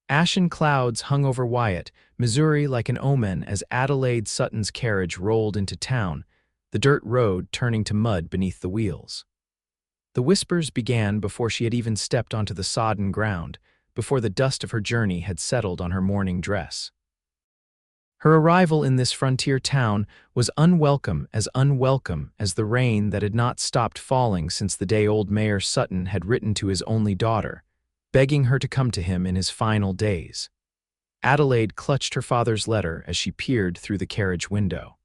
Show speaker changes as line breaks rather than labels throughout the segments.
Ashen clouds hung over Wyatt, Missouri like an omen as Adelaide Sutton's carriage rolled into town, the dirt road turning to mud beneath the wheels. The whispers began before she had even stepped onto the sodden ground, before the dust of her journey had settled on her mourning dress. Her arrival in this frontier town was unwelcome as the rain that had not stopped falling since the day old Mayor Sutton had written to his only daughter, begging her to come to him in his final days. Adelaide clutched her father's letter as she peered through the carriage window.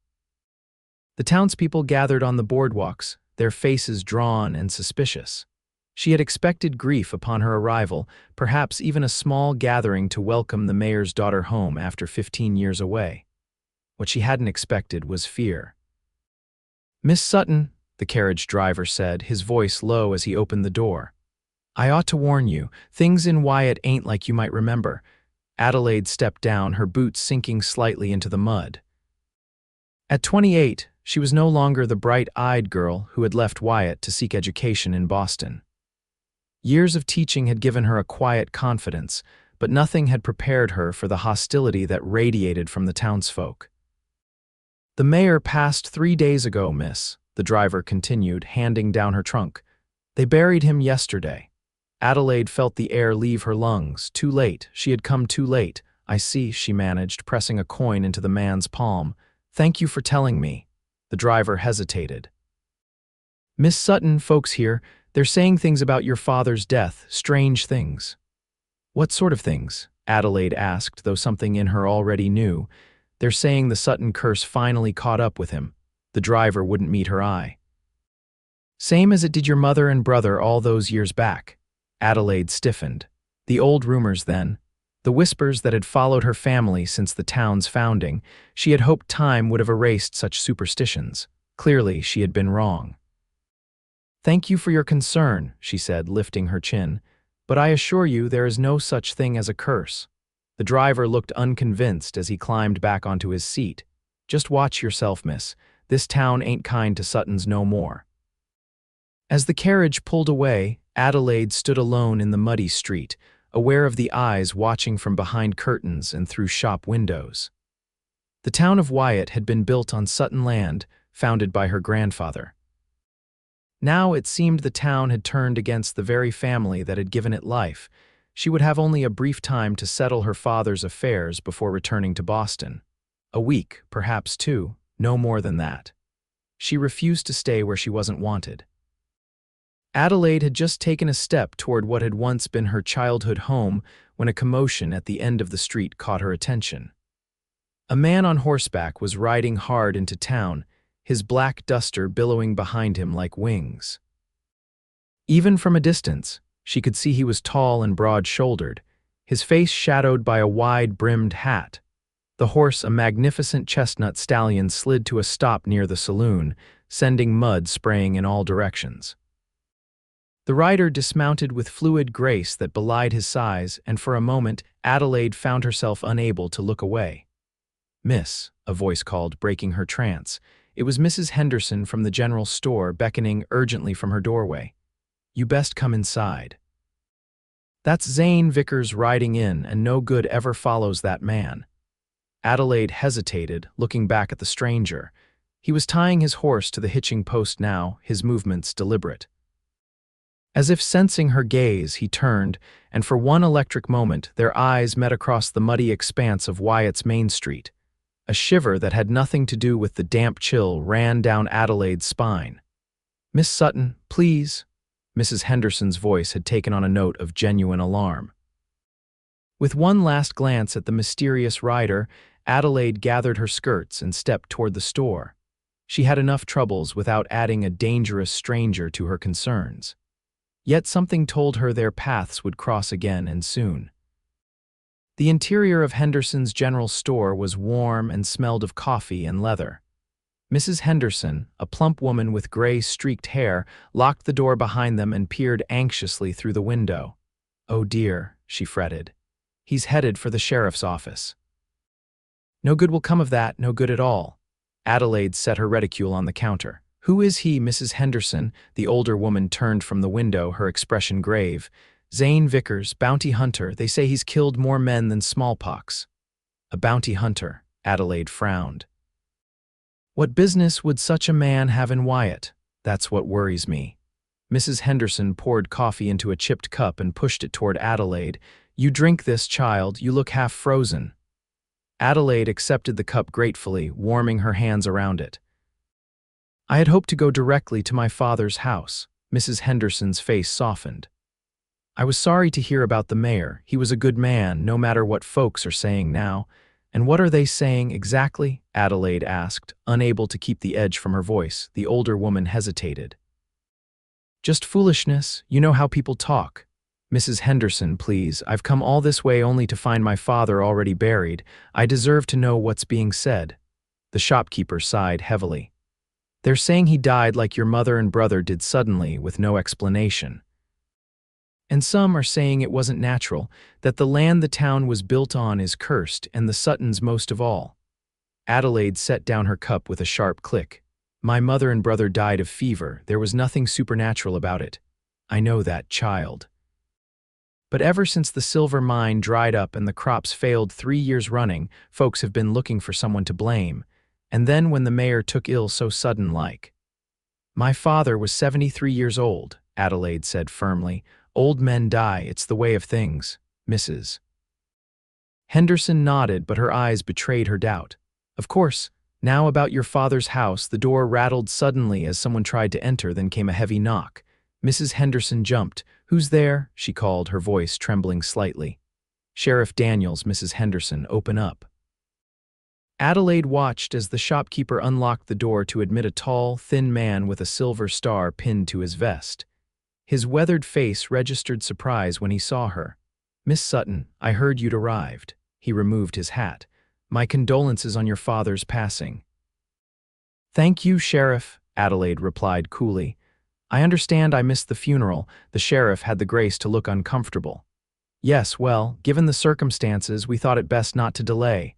The townspeople gathered on the boardwalks, their faces drawn and suspicious. She had expected grief upon her arrival, perhaps even a small gathering to welcome the mayor's daughter home after 15 years away. What she hadn't expected was fear. "Miss Sutton," the carriage driver said, his voice low as he opened the door. "I ought to warn you, things in Wyatt ain't like you might remember." Adelaide stepped down, her boots sinking slightly into the mud. At 28, she was no longer the bright-eyed girl who had left Wyatt to seek education in Boston. Years of teaching had given her a quiet confidence, but nothing had prepared her for the hostility that radiated from the townsfolk. "The mayor passed 3 days ago, miss," the driver continued, handing down her trunk. "They buried him yesterday." Adelaide felt the air leave her lungs. Too late. She had come too late. "I see," she managed, pressing a coin into the man's palm. "Thank you for telling me." The driver hesitated. "Miss Sutton, folks here, they're saying things about your father's death, strange things." "What sort of things?" Adelaide asked, though something in her already knew. "They're saying the Sutton curse finally caught up with him." The driver wouldn't meet her eye. "Same as it did your mother and brother all those years back." Adelaide stiffened. The old rumors then, the whispers that had followed her family since the town's founding, she had hoped time would have erased such superstitions. Clearly, she had been wrong. "Thank you for your concern," she said, lifting her chin, "but I assure you there is no such thing as a curse." The driver looked unconvinced as he climbed back onto his seat. "Just watch yourself, miss. This town ain't kind to Suttons no more." As the carriage pulled away, Adelaide stood alone in the muddy street, aware of the eyes watching from behind curtains and through shop windows. The town of Wyatt had been built on Sutton land, founded by her grandfather. Now it seemed the town had turned against the very family that had given it life. She would have only a brief time to settle her father's affairs before returning to Boston. A week, perhaps 2, no more than that. She refused to stay where she wasn't wanted. Adelaide had just taken a step toward what had once been her childhood home when a commotion at the end of the street caught her attention. A man on horseback was riding hard into town, his black duster billowing behind him like wings. Even from a distance, she could see he was tall and broad-shouldered, his face shadowed by a wide-brimmed hat. The horse, a magnificent chestnut stallion, slid to a stop near the saloon, sending mud spraying in all directions. The rider dismounted with fluid grace that belied his size, and for a moment Adelaide found herself unable to look away. "Miss," a voice called, breaking her trance. It was Mrs. Henderson from the general store, beckoning urgently from her doorway. "You best come inside." "That's Zane Vickers riding in, and no good ever follows that man." Adelaide hesitated, looking back at the stranger. He was tying his horse to the hitching post now, his movements deliberate. As if sensing her gaze, he turned, and for one electric moment their eyes met across the muddy expanse of Wyatt's Main Street. A shiver that had nothing to do with the damp chill ran down Adelaide's spine. "Miss Sutton, please." Mrs. Henderson's voice had taken on a note of genuine alarm. With one last glance at the mysterious rider, Adelaide gathered her skirts and stepped toward the store. She had enough troubles without adding a dangerous stranger to her concerns. Yet something told her their paths would cross again, and soon. The interior of Henderson's general store was warm and smelled of coffee and leather. Mrs. Henderson, a plump woman with gray-streaked hair, locked the door behind them and peered anxiously through the window. "Oh dear," she fretted. "He's headed for the sheriff's office." "No good will come of that, no good at all." Adelaide set her reticule on the counter. "Who is he, Mrs. Henderson?" The older woman turned from the window, her expression grave. Zane Vickers, bounty hunter, they say he's killed more men than smallpox. A bounty hunter, Adelaide frowned. What business would such a man have in Wyatt? That's what worries me. Mrs. Henderson poured coffee into a chipped cup and pushed it toward Adelaide. You drink this, child, you look half frozen. Adelaide accepted the cup gratefully, warming her hands around it. I had hoped to go directly to my father's house. Mrs. Henderson's face softened. I was sorry to hear about the mayor. He was a good man, no matter what folks are saying now. And what are they saying exactly? Adelaide asked, unable to keep the edge from her voice. The older woman hesitated. Just foolishness. You know how people talk. Mrs. Henderson, please. I've come all this way only to find my father already buried. I deserve to know what's being said. The shopkeeper sighed heavily. They're saying he died like your mother and brother did suddenly, with no explanation. And some are saying it wasn't natural, that the land the town was built on is cursed, and the Suttons most of all. Adelaide set down her cup with a sharp click. My mother and brother died of fever. There was nothing supernatural about it. I know that, child. But ever since the silver mine dried up and the crops failed 3 years running, folks have been looking for someone to blame. And then when the mayor took ill so sudden-like. My father was 73 years old, Adelaide said firmly. Old men die, it's the way of things, Mrs. Henderson nodded, but her eyes betrayed her doubt. Of course, now about your father's house. The door rattled suddenly as someone tried to enter, then came a heavy knock. Mrs. Henderson jumped. Who's there? She called, her voice trembling slightly. Sheriff Daniels, Mrs. Henderson, open up. Adelaide watched as the shopkeeper unlocked the door to admit a tall, thin man with a silver star pinned to his vest. His weathered face registered surprise when he saw her. Miss Sutton, I heard you'd arrived. He removed his hat. My condolences on your father's passing. Thank you, Sheriff, Adelaide replied coolly. I understand I missed the funeral. The sheriff had the grace to look uncomfortable. Yes, well, given the circumstances, we thought it best not to delay.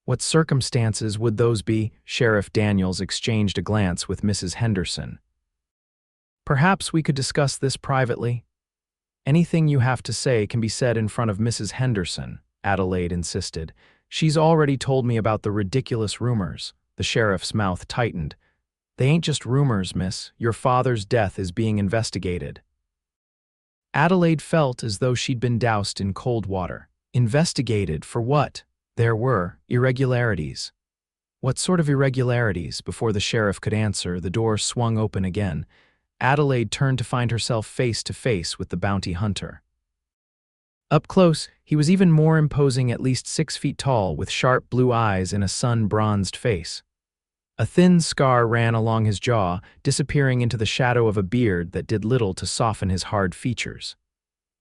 What circumstances would those be? Sheriff Daniels exchanged a glance with Mrs. Henderson. Perhaps we could discuss this privately. Anything you have to say can be said in front of Mrs. Henderson, Adelaide insisted. She's already told me about the ridiculous rumors. The sheriff's mouth tightened. They ain't just rumors, miss. Your father's death is being investigated. Adelaide felt as though she'd been doused in cold water. Investigated for what? There were irregularities. What sort of irregularities? Before the sheriff could answer, the door swung open again. Adelaide turned to find herself face to face with the bounty hunter. Up close, he was even more imposing, at least 6 feet tall, with sharp blue eyes and a sun-bronzed face. A thin scar ran along his jaw, disappearing into the shadow of a beard that did little to soften his hard features.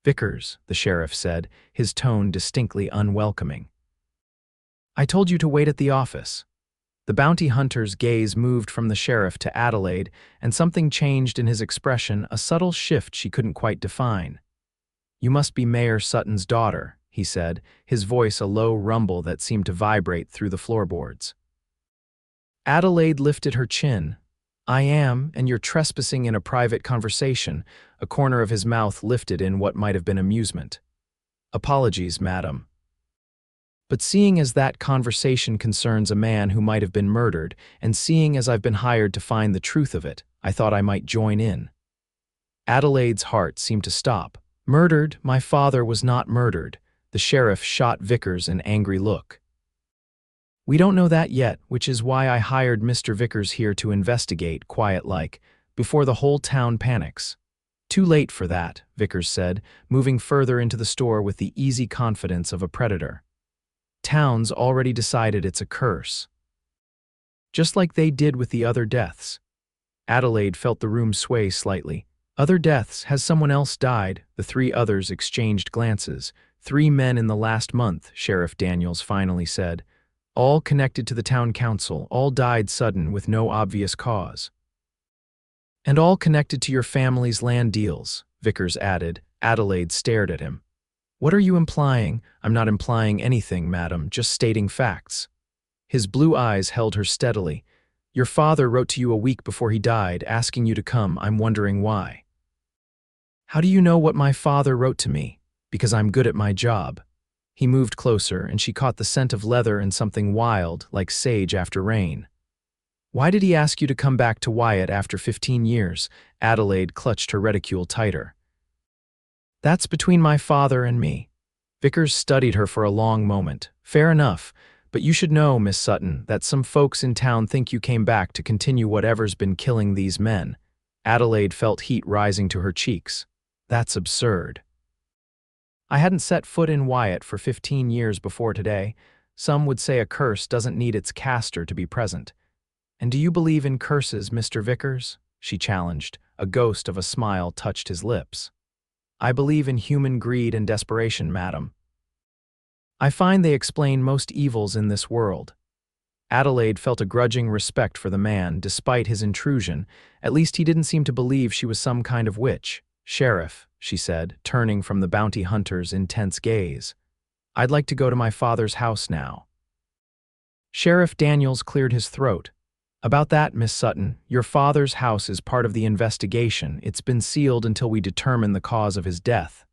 Vickers, the sheriff said, his tone distinctly unwelcoming. I told you to wait at the office. The bounty hunter's gaze moved from the sheriff to Adelaide, and something changed in his expression, a subtle shift she couldn't quite define. You must be Mayor Sutton's daughter, he said, his voice a low rumble that seemed to vibrate through the floorboards. Adelaide lifted her chin. I am, and you're trespassing in a private conversation. A corner of his mouth lifted in what might have been amusement. Apologies, madam. But seeing as that conversation concerns a man who might have been murdered, and seeing as I've been hired to find the truth of it, I thought I might join in. Adelaide's heart seemed to stop. Murdered? My father was not murdered. The sheriff shot Vickers an angry look. We don't know that yet, which is why I hired Mr. Vickers here to investigate, quiet-like, before the whole town panics. Too late for that, Vickers said, moving further into the store with the easy confidence of a predator. Town's already decided it's a curse. Just like they did with the other deaths. Adelaide felt the room sway slightly. Other deaths? Has someone else died? The 3 others exchanged glances. 3 men in the last month, Sheriff Daniels finally said. All connected to the town council, all died sudden with no obvious cause. And all connected to your family's land deals, Vickers added. Adelaide stared at him. What are you implying? I'm not implying anything, madam, just stating facts. His blue eyes held her steadily. Your father wrote to you a week before he died, asking you to come. I'm wondering why. How do you know what my father wrote to me? Because I'm good at my job. He moved closer, and she caught the scent of leather and something wild, like sage after rain. Why did he ask you to come back to Wyatt after 15 years? Adelaide clutched her reticule tighter. That's between my father and me. Vickers studied her for a long moment. Fair enough, but you should know, Miss Sutton, that some folks in town think you came back to continue whatever's been killing these men. Adelaide felt heat rising to her cheeks. That's absurd. I hadn't set foot in Wyatt for 15 years before today. Some would say a curse doesn't need its caster to be present. And do you believe in curses, Mr. Vickers? She challenged. A ghost of a smile touched his lips. I believe in human greed and desperation, madam. I find they explain most evils in this world. Adelaide felt a grudging respect for the man, despite his intrusion. At least he didn't seem to believe she was some kind of witch. Sheriff, she said, turning from the bounty hunter's intense gaze. I'd like to go to my father's house now. Sheriff Daniels cleared his throat. About that, Miss Sutton, your father's house is part of the investigation. It's been sealed until we determine the cause of his death.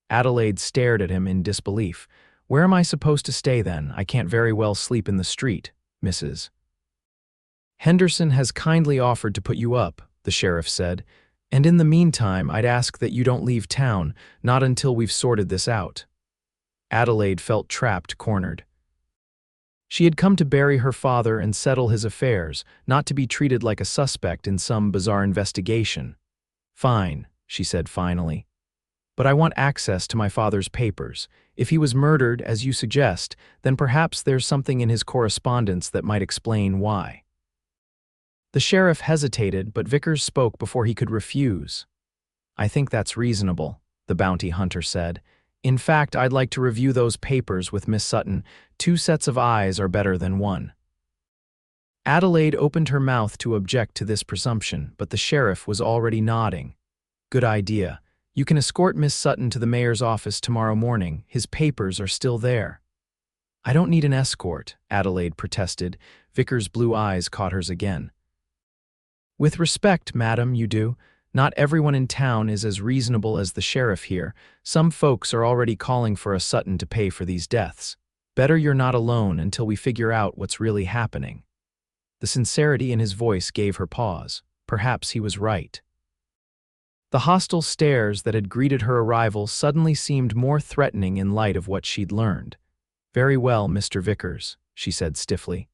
Adelaide stared at him in disbelief. Where am I supposed to stay then? I can't very well sleep in the street, Mrs. Henderson has kindly offered to put you up, the sheriff said. And in the meantime, I'd ask that you don't leave town, not until we've sorted this out. Adelaide felt trapped, cornered. She had come to bury her father and settle his affairs, not to be treated like a suspect in some bizarre investigation. Fine, she said finally. But I want access to my father's papers. If he was murdered, as you suggest, then perhaps there's something in his correspondence that might explain why. The sheriff hesitated, but Vickers spoke before he could refuse. I think that's reasonable, the bounty hunter said. In fact, I'd like to review those papers with Miss Sutton. 2 sets of eyes are better than 1. Adelaide opened her mouth to object to this presumption, but the sheriff was already nodding. Good idea. You can escort Miss Sutton to the mayor's office tomorrow morning. His papers are still there. I don't need an escort, Adelaide protested. Vickers' blue eyes caught hers again. With respect, madam, you do. Not everyone in town is as reasonable as the sheriff here. Some folks are already calling for a Sutton to pay for these deaths. Better you're not alone until we figure out what's really happening. The sincerity in his voice gave her pause. Perhaps he was right. The hostile stares that had greeted her arrival suddenly seemed more threatening in light of what she'd learned. Very well, Mr. Vickers, she said stiffly.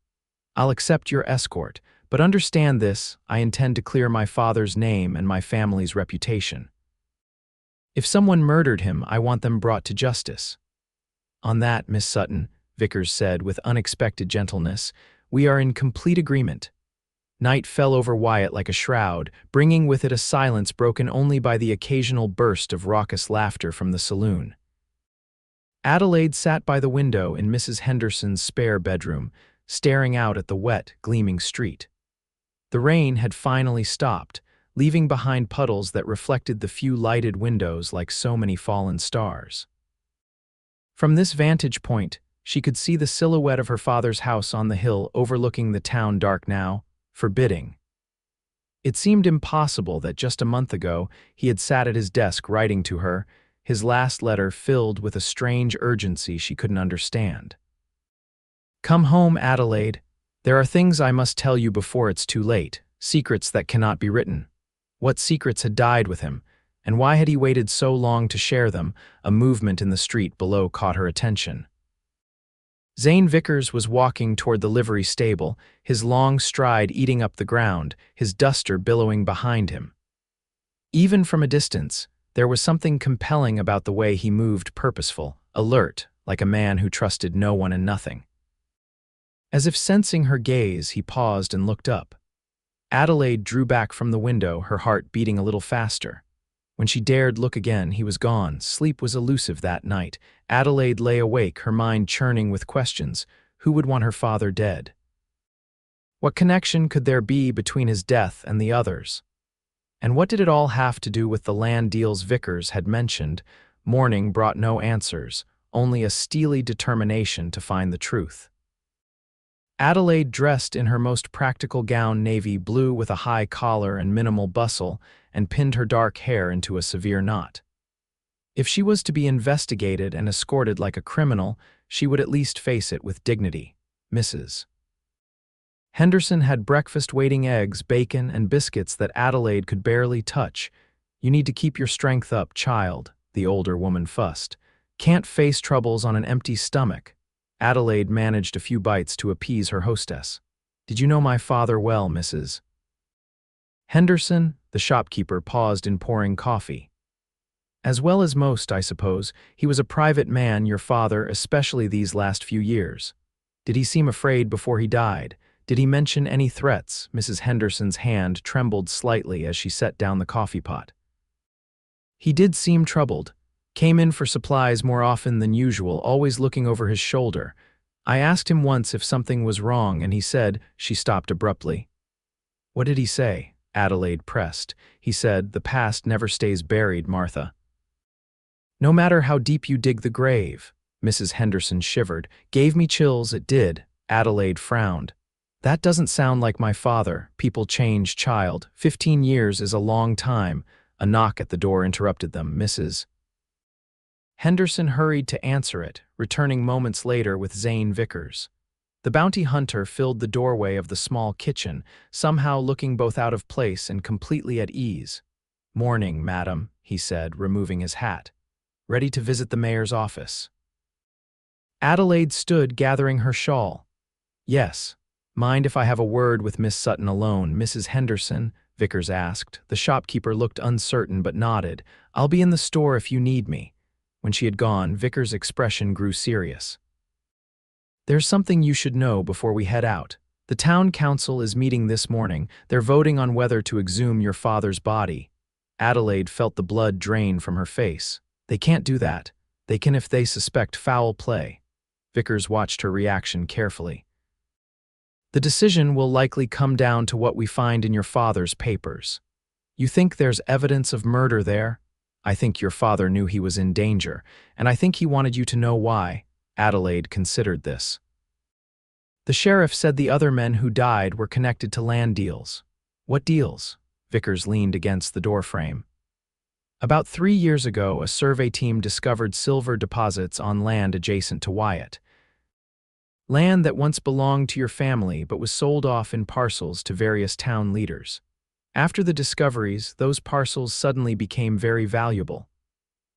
I'll accept your escort. But understand this, I intend to clear my father's name and my family's reputation. If someone murdered him, I want them brought to justice. On that, Miss Sutton, Vickers said with unexpected gentleness, we are in complete agreement. Night fell over Wyatt like a shroud, bringing with it a silence broken only by the occasional burst of raucous laughter from the saloon. Adelaide sat by the window in Mrs. Henderson's spare bedroom, staring out at the wet, gleaming street. The rain had finally stopped, leaving behind puddles that reflected the few lighted windows like so many fallen stars. From this vantage point, she could see the silhouette of her father's house on the hill overlooking the town, dark now, forbidding. It seemed impossible that just a month ago he had sat at his desk writing to her, his last letter filled with a strange urgency she couldn't understand. Come home, Adelaide. There are things I must tell you before it's too late, secrets that cannot be written. What secrets had died with him, and why had he waited so long to share them? A movement in the street below caught her attention. Zane Vickers was walking toward the livery stable, his long stride eating up the ground, his duster billowing behind him. Even from a distance, there was something compelling about the way he moved, purposeful, alert, like a man who trusted no one and nothing. As if sensing her gaze, he paused and looked up. Adelaide drew back from the window, her heart beating a little faster. When she dared look again, he was gone. Sleep was elusive that night. Adelaide lay awake, her mind churning with questions. Who would want her father dead? What connection could there be between his death and the others? And what did it all have to do with the land deals Vickers had mentioned? Morning brought no answers, only a steely determination to find the truth. Adelaide dressed in her most practical gown, navy blue with a high collar and minimal bustle, and pinned her dark hair into a severe knot. If she was to be investigated and escorted like a criminal, she would at least face it with dignity. Mrs. Henderson had breakfast-waiting eggs, bacon, and biscuits that Adelaide could barely touch. "You need to keep your strength up, child," the older woman fussed. "Can't face troubles on an empty stomach." Adelaide managed a few bites to appease her hostess. "Did you know my father well, Mrs. Henderson?" The shopkeeper paused in pouring coffee. "As well as most, I suppose. He was a private man, your father, especially these last few years. Did he seem afraid before he died? Did he mention any threats?" Mrs. Henderson's hand trembled slightly as she set down the coffee pot. "He did seem troubled. Came in for supplies more often than usual, always looking over his shoulder. I asked him once if something was wrong, and he said—" She stopped abruptly. "What did he say?" Adelaide pressed. "He said, 'The past never stays buried, Martha. No matter how deep you dig the grave.'" Mrs. Henderson shivered. "Gave me chills, it did." Adelaide frowned. "That doesn't sound like my father. People change, child. 15 years is a long time." A knock at the door interrupted them. Mrs. Henderson hurried to answer it, returning moments later with Zane Vickers. The bounty hunter filled the doorway of the small kitchen, somehow looking both out of place and completely at ease. "Morning, madam," he said, removing his hat. "Ready to visit the mayor's office?" Adelaide stood gathering her shawl. "Yes. Mind if I have a word with Miss Sutton alone, Mrs. Henderson?" Vickers asked. The shopkeeper looked uncertain but nodded. "I'll be in the store if you need me." When she had gone, Vickers' expression grew serious. "There's something you should know before we head out. The town council is meeting this morning. They're voting on whether to exhume your father's body." Adelaide felt the blood drain from her face. "They can't do that. They can if they suspect foul play." Vickers watched her reaction carefully. "The decision will likely come down to what we find in your father's papers. You think there's evidence of murder there? I think your father knew he was in danger, and I think he wanted you to know why." Adelaide considered this. "The sheriff said the other men who died were connected to land deals." "What deals?" Vickers leaned against the doorframe. "About 3 years ago, a survey team discovered silver deposits on land adjacent to Wyatt. Land that once belonged to your family but was sold off in parcels to various town leaders. After the discoveries, those parcels suddenly became very valuable.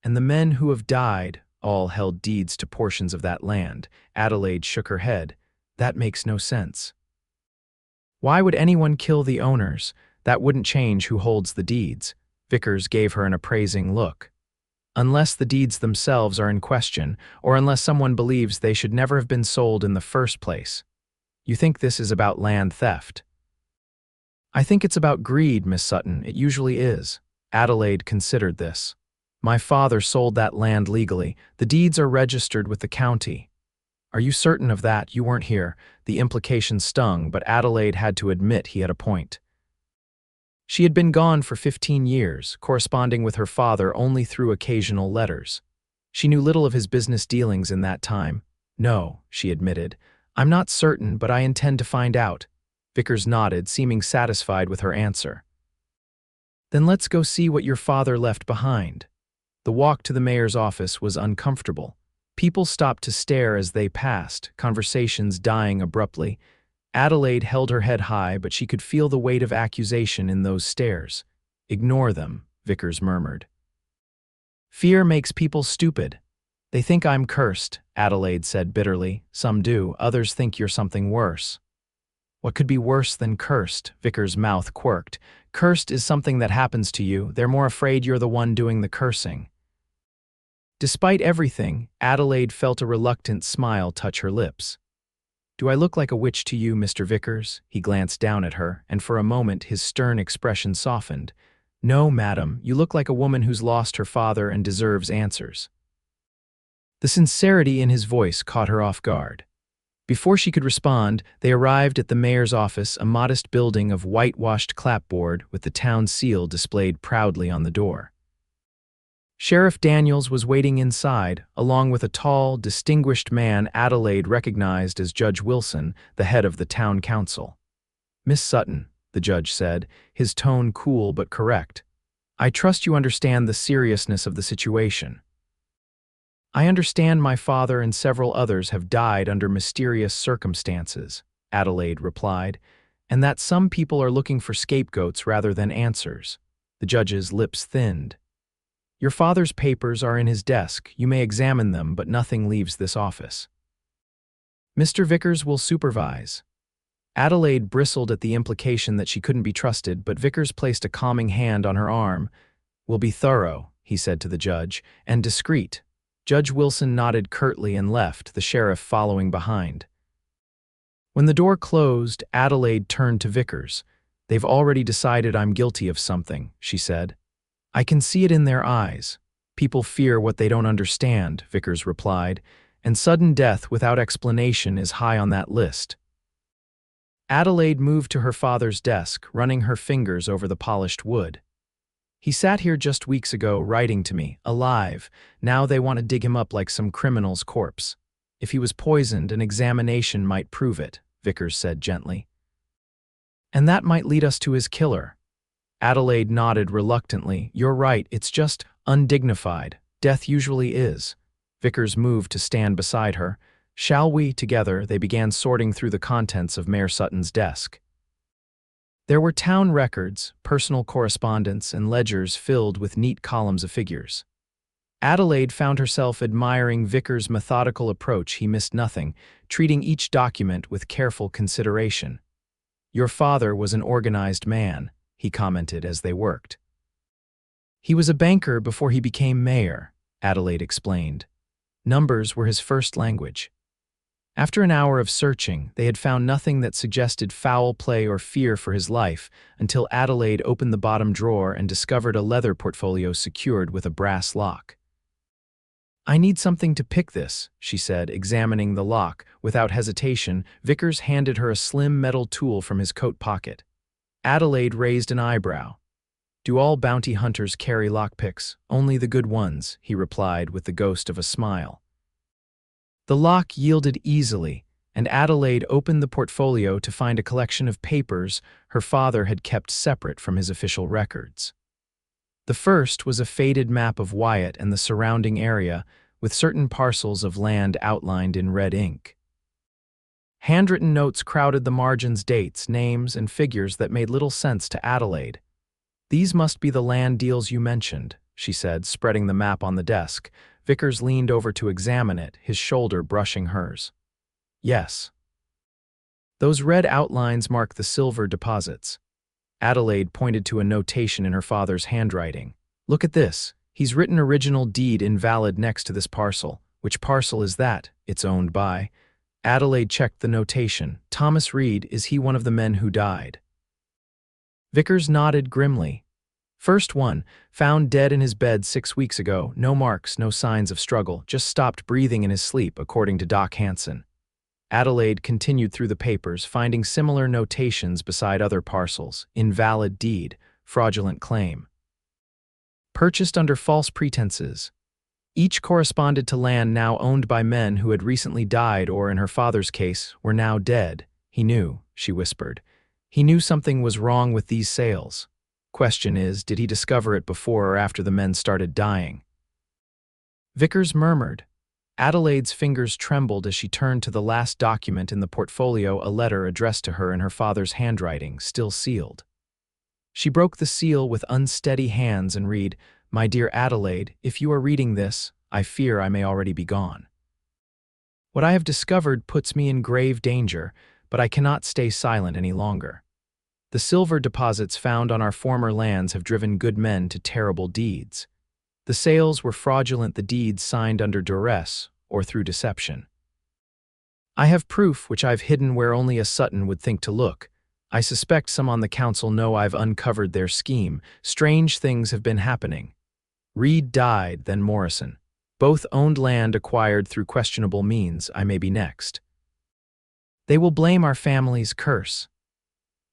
And the men who have died all held deeds to portions of that land." Adelaide shook her head. "That makes no sense. Why would anyone kill the owners? That wouldn't change who holds the deeds." Vickers gave her an appraising look. "Unless the deeds themselves are in question, or unless someone believes they should never have been sold in the first place. You think this is about land theft?" "I think it's about greed, Miss Sutton. It usually is." Adelaide considered this. "My father sold that land legally. The deeds are registered with the county." "Are you certain of that? You weren't here." The implication stung, but Adelaide had to admit he had a point. She had been gone for 15 years, corresponding with her father only through occasional letters. She knew little of his business dealings in that time. "No," she admitted. "I'm not certain, but I intend to find out." Vickers nodded, seeming satisfied with her answer. "Then let's go see what your father left behind." The walk to the mayor's office was uncomfortable. People stopped to stare as they passed, conversations dying abruptly. Adelaide held her head high, but she could feel the weight of accusation in those stares. "Ignore them," Vickers murmured. "Fear makes people stupid. They think I'm cursed," Adelaide said bitterly. "Some do, others think you're something worse." "What could be worse than cursed?" Vickers' mouth quirked. "Cursed is something that happens to you. They're more afraid you're the one doing the cursing." Despite everything, Adelaide felt a reluctant smile touch her lips. "Do I look like a witch to you, Mr. Vickers?" He glanced down at her, and for a moment his stern expression softened. "No, madam, you look like a woman who's lost her father and deserves answers." The sincerity in his voice caught her off guard. Before she could respond, they arrived at the mayor's office, a modest building of whitewashed clapboard with the town seal displayed proudly on the door. Sheriff Daniels was waiting inside, along with a tall, distinguished man Adelaide recognized as Judge Wilson, the head of the town council. "Miss Sutton," the judge said, his tone cool but correct. I trust you understand the seriousness of the situation. I understand my father and several others have died under mysterious circumstances, Adelaide replied, and that some people are looking for scapegoats rather than answers. The judge's lips thinned. Your father's papers are in his desk. You may examine them, but nothing leaves this office. Mr. Vickers will supervise. Adelaide bristled at the implication that she couldn't be trusted, but Vickers placed a calming hand on her arm. We'll be thorough, he said to the judge, and discreet. Judge Wilson nodded curtly and left, the sheriff following behind. When the door closed, Adelaide turned to Vickers. They've already decided I'm guilty of something, she said. I can see it in their eyes. People fear what they don't understand, Vickers replied, and sudden death without explanation is high on that list. Adelaide moved to her father's desk, running her fingers over the polished wood. He sat here just weeks ago, writing to me, alive. Now they want to dig him up like some criminal's corpse. If he was poisoned, an examination might prove it, Vickers said gently. And that might lead us to his killer. Adelaide nodded reluctantly. You're right, it's just undignified. Death usually is. Vickers moved to stand beside her. Shall we? Together, they began sorting through the contents of Mayor Sutton's desk. There were town records, personal correspondence, and ledgers filled with neat columns of figures. Adelaide found herself admiring Vickers' methodical approach. He missed nothing, treating each document with careful consideration. Your father was an organized man, he commented as they worked. He was a banker before he became mayor, Adelaide explained. Numbers were his first language. After an hour of searching, they had found nothing that suggested foul play or fear for his life until Adelaide opened the bottom drawer and discovered a leather portfolio secured with a brass lock. I need something to pick this, she said, examining the lock. Without hesitation, Vickers handed her a slim metal tool from his coat pocket. Adelaide raised an eyebrow. Do all bounty hunters carry lockpicks? Only the good ones, he replied with the ghost of a smile. The lock yielded easily, and Adelaide opened the portfolio to find a collection of papers her father had kept separate from his official records. The first was a faded map of Wyatt and the surrounding area, with certain parcels of land outlined in red ink. Handwritten notes crowded the margins, dates, names, and figures that made little sense to Adelaide. These must be the land deals you mentioned, she said, spreading the map on the desk. Vickers leaned over to examine it, his shoulder brushing hers. Yes. Those red outlines mark the silver deposits. Adelaide pointed to a notation in her father's handwriting. Look at this. He's written original deed invalid next to this parcel. Which parcel is that? It's owned by. Adelaide checked the notation. Thomas Reed, is he one of the men who died? Vickers nodded grimly. First one, found dead in his bed 6 weeks ago. No marks, no signs of struggle, just stopped breathing in his sleep, according to Doc Hansen. Adelaide continued through the papers, finding similar notations beside other parcels. Invalid deed, fraudulent claim. Purchased under false pretenses. Each corresponded to land now owned by men who had recently died or, in her father's case, were now dead. He knew, she whispered. He knew something was wrong with these sales. Question is, did he discover it before or after the men started dying? Vickers murmured. Adelaide's fingers trembled as she turned to the last document in the portfolio, a letter addressed to her in her father's handwriting, still sealed. She broke the seal with unsteady hands and read, My dear Adelaide, if you are reading this, I fear I may already be gone. What I have discovered puts me in grave danger, but I cannot stay silent any longer. The silver deposits found on our former lands have driven good men to terrible deeds. The sales were fraudulent, the deeds signed under duress or through deception. I have proof which I've hidden where only a Sutton would think to look. I suspect some on the council know I've uncovered their scheme. Strange things have been happening. Reed died, then Morrison. Both owned land acquired through questionable means. I may be next. They will blame our family's curse.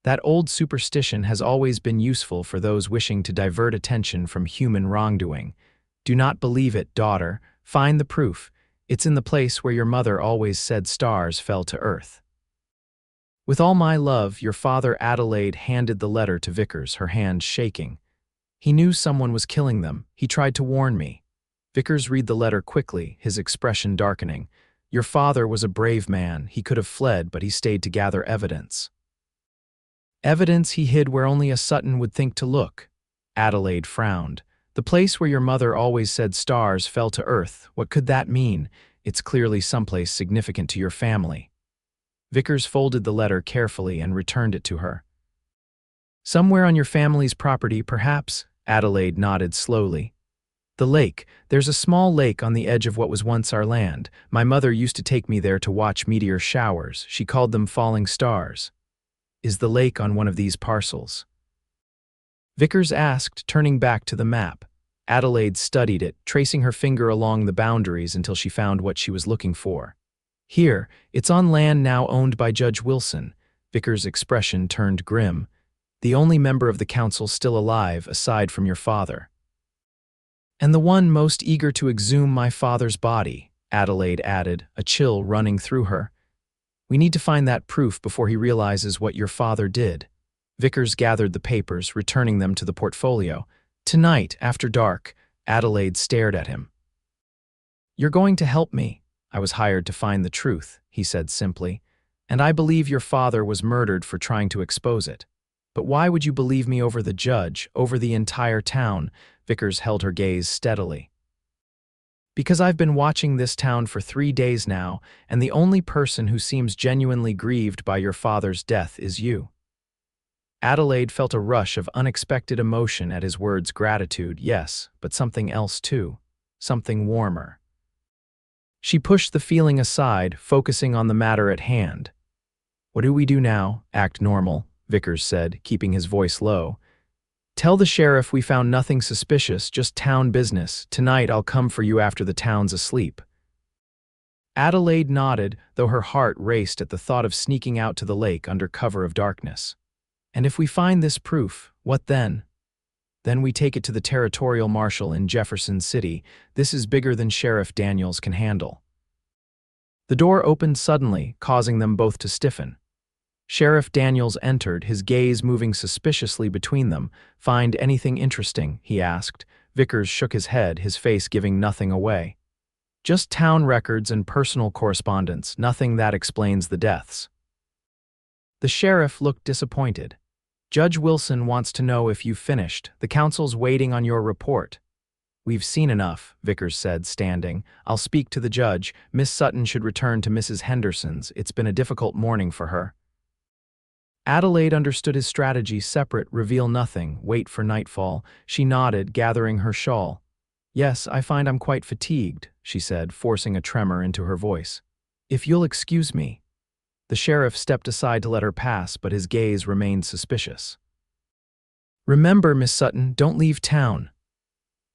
That old superstition has always been useful for those wishing to divert attention from human wrongdoing. Do not believe it, daughter. Find the proof. It's in the place where your mother always said stars fell to earth. With all my love, your father. Adelaide handed the letter to Vickers, her hand shaking. He knew someone was killing them. He tried to warn me. Vickers read the letter quickly, his expression darkening. Your father was a brave man. He could have fled, but he stayed to gather evidence. Evidence he hid where only a Sutton would think to look. Adelaide frowned. The place where your mother always said stars fell to earth. What could that mean? It's clearly someplace significant to your family. Vickers folded the letter carefully and returned it to her. Somewhere on your family's property, perhaps? Adelaide nodded slowly. The lake. There's a small lake on the edge of what was once our land. My mother used to take me there to watch meteor showers. She called them falling stars. Is the lake on one of these parcels? Vickers asked, turning back to the map. Adelaide studied it, tracing her finger along the boundaries until she found what she was looking for. Here, it's on land now owned by Judge Wilson. Vickers' expression turned grim. The only member of the council still alive, aside from your father. And the one most eager to exhume my father's body, Adelaide added, a chill running through her. We need to find that proof before he realizes what your father did. Vickers gathered the papers, returning them to the portfolio. Tonight, after dark, Adelaide stared at him. You're going to help me. I was hired to find the truth, he said simply, and I believe your father was murdered for trying to expose it. But why would you believe me over the judge, over the entire town? Vickers held her gaze steadily. Because I've been watching this town for 3 days now, and the only person who seems genuinely grieved by your father's death is you. Adelaide felt a rush of unexpected emotion at his words. Gratitude, yes, but something else too. Something warmer. She pushed the feeling aside, focusing on the matter at hand. What do we do now? Act normal, Vickers said, keeping his voice low. Tell the sheriff we found nothing suspicious, just town business. Tonight I'll come for you after the town's asleep. Adelaide nodded, though her heart raced at the thought of sneaking out to the lake under cover of darkness. And if we find this proof, what then? Then we take it to the territorial marshal in Jefferson City. This is bigger than Sheriff Daniels can handle. The door opened suddenly, causing them both to stiffen. Sheriff Daniels entered, his gaze moving suspiciously between them. Find anything interesting? He asked. Vickers shook his head, his face giving nothing away. Just town records and personal correspondence, nothing that explains the deaths. The sheriff looked disappointed. Judge Wilson wants to know if you've finished. The council's waiting on your report. We've seen enough, Vickers said, standing. I'll speak to the judge. Miss Sutton should return to Mrs. Henderson's. It's been a difficult morning for her. Adelaide understood his strategy. Separate, reveal nothing, wait for nightfall. She nodded, gathering her shawl. Yes, I find I'm quite fatigued, she said, forcing a tremor into her voice. If you'll excuse me. The sheriff stepped aside to let her pass, but his gaze remained suspicious. Remember, Miss Sutton, don't leave town.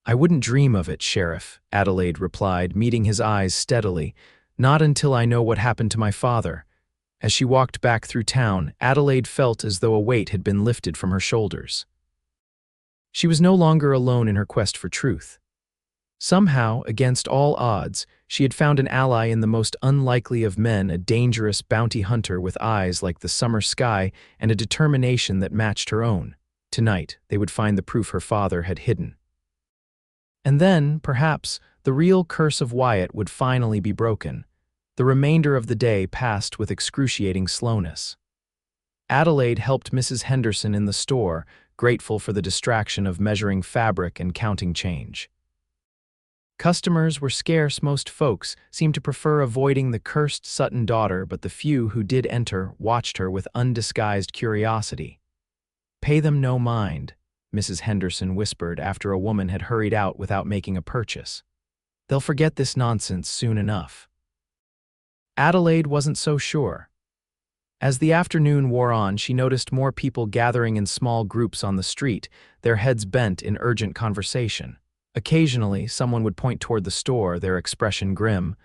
I wouldn't dream of it, Sheriff, Adelaide replied, meeting his eyes steadily. Not until I know what happened to my father. As she walked back through town, Adelaide felt as though a weight had been lifted from her shoulders. She was no longer alone in her quest for truth. Somehow, against all odds, she had found an ally in the most unlikely of men, a dangerous bounty hunter with eyes like the summer sky and a determination that matched her own. Tonight, they would find the proof her father had hidden. And then, perhaps, the real curse of Wyatt would finally be broken. The remainder of the day passed with excruciating slowness. Adelaide helped Mrs. Henderson in the store, grateful for the distraction of measuring fabric and counting change. Customers were scarce. Most folks seemed to prefer avoiding the cursed Sutton daughter, but the few who did enter watched her with undisguised curiosity. Pay them no mind, Mrs. Henderson whispered after a woman had hurried out without making a purchase. They'll forget this nonsense soon enough. Adelaide wasn't so sure. As the afternoon wore on, she noticed more people gathering in small groups on the street, their heads bent in urgent conversation. Occasionally, someone would point toward the store, their expression grim.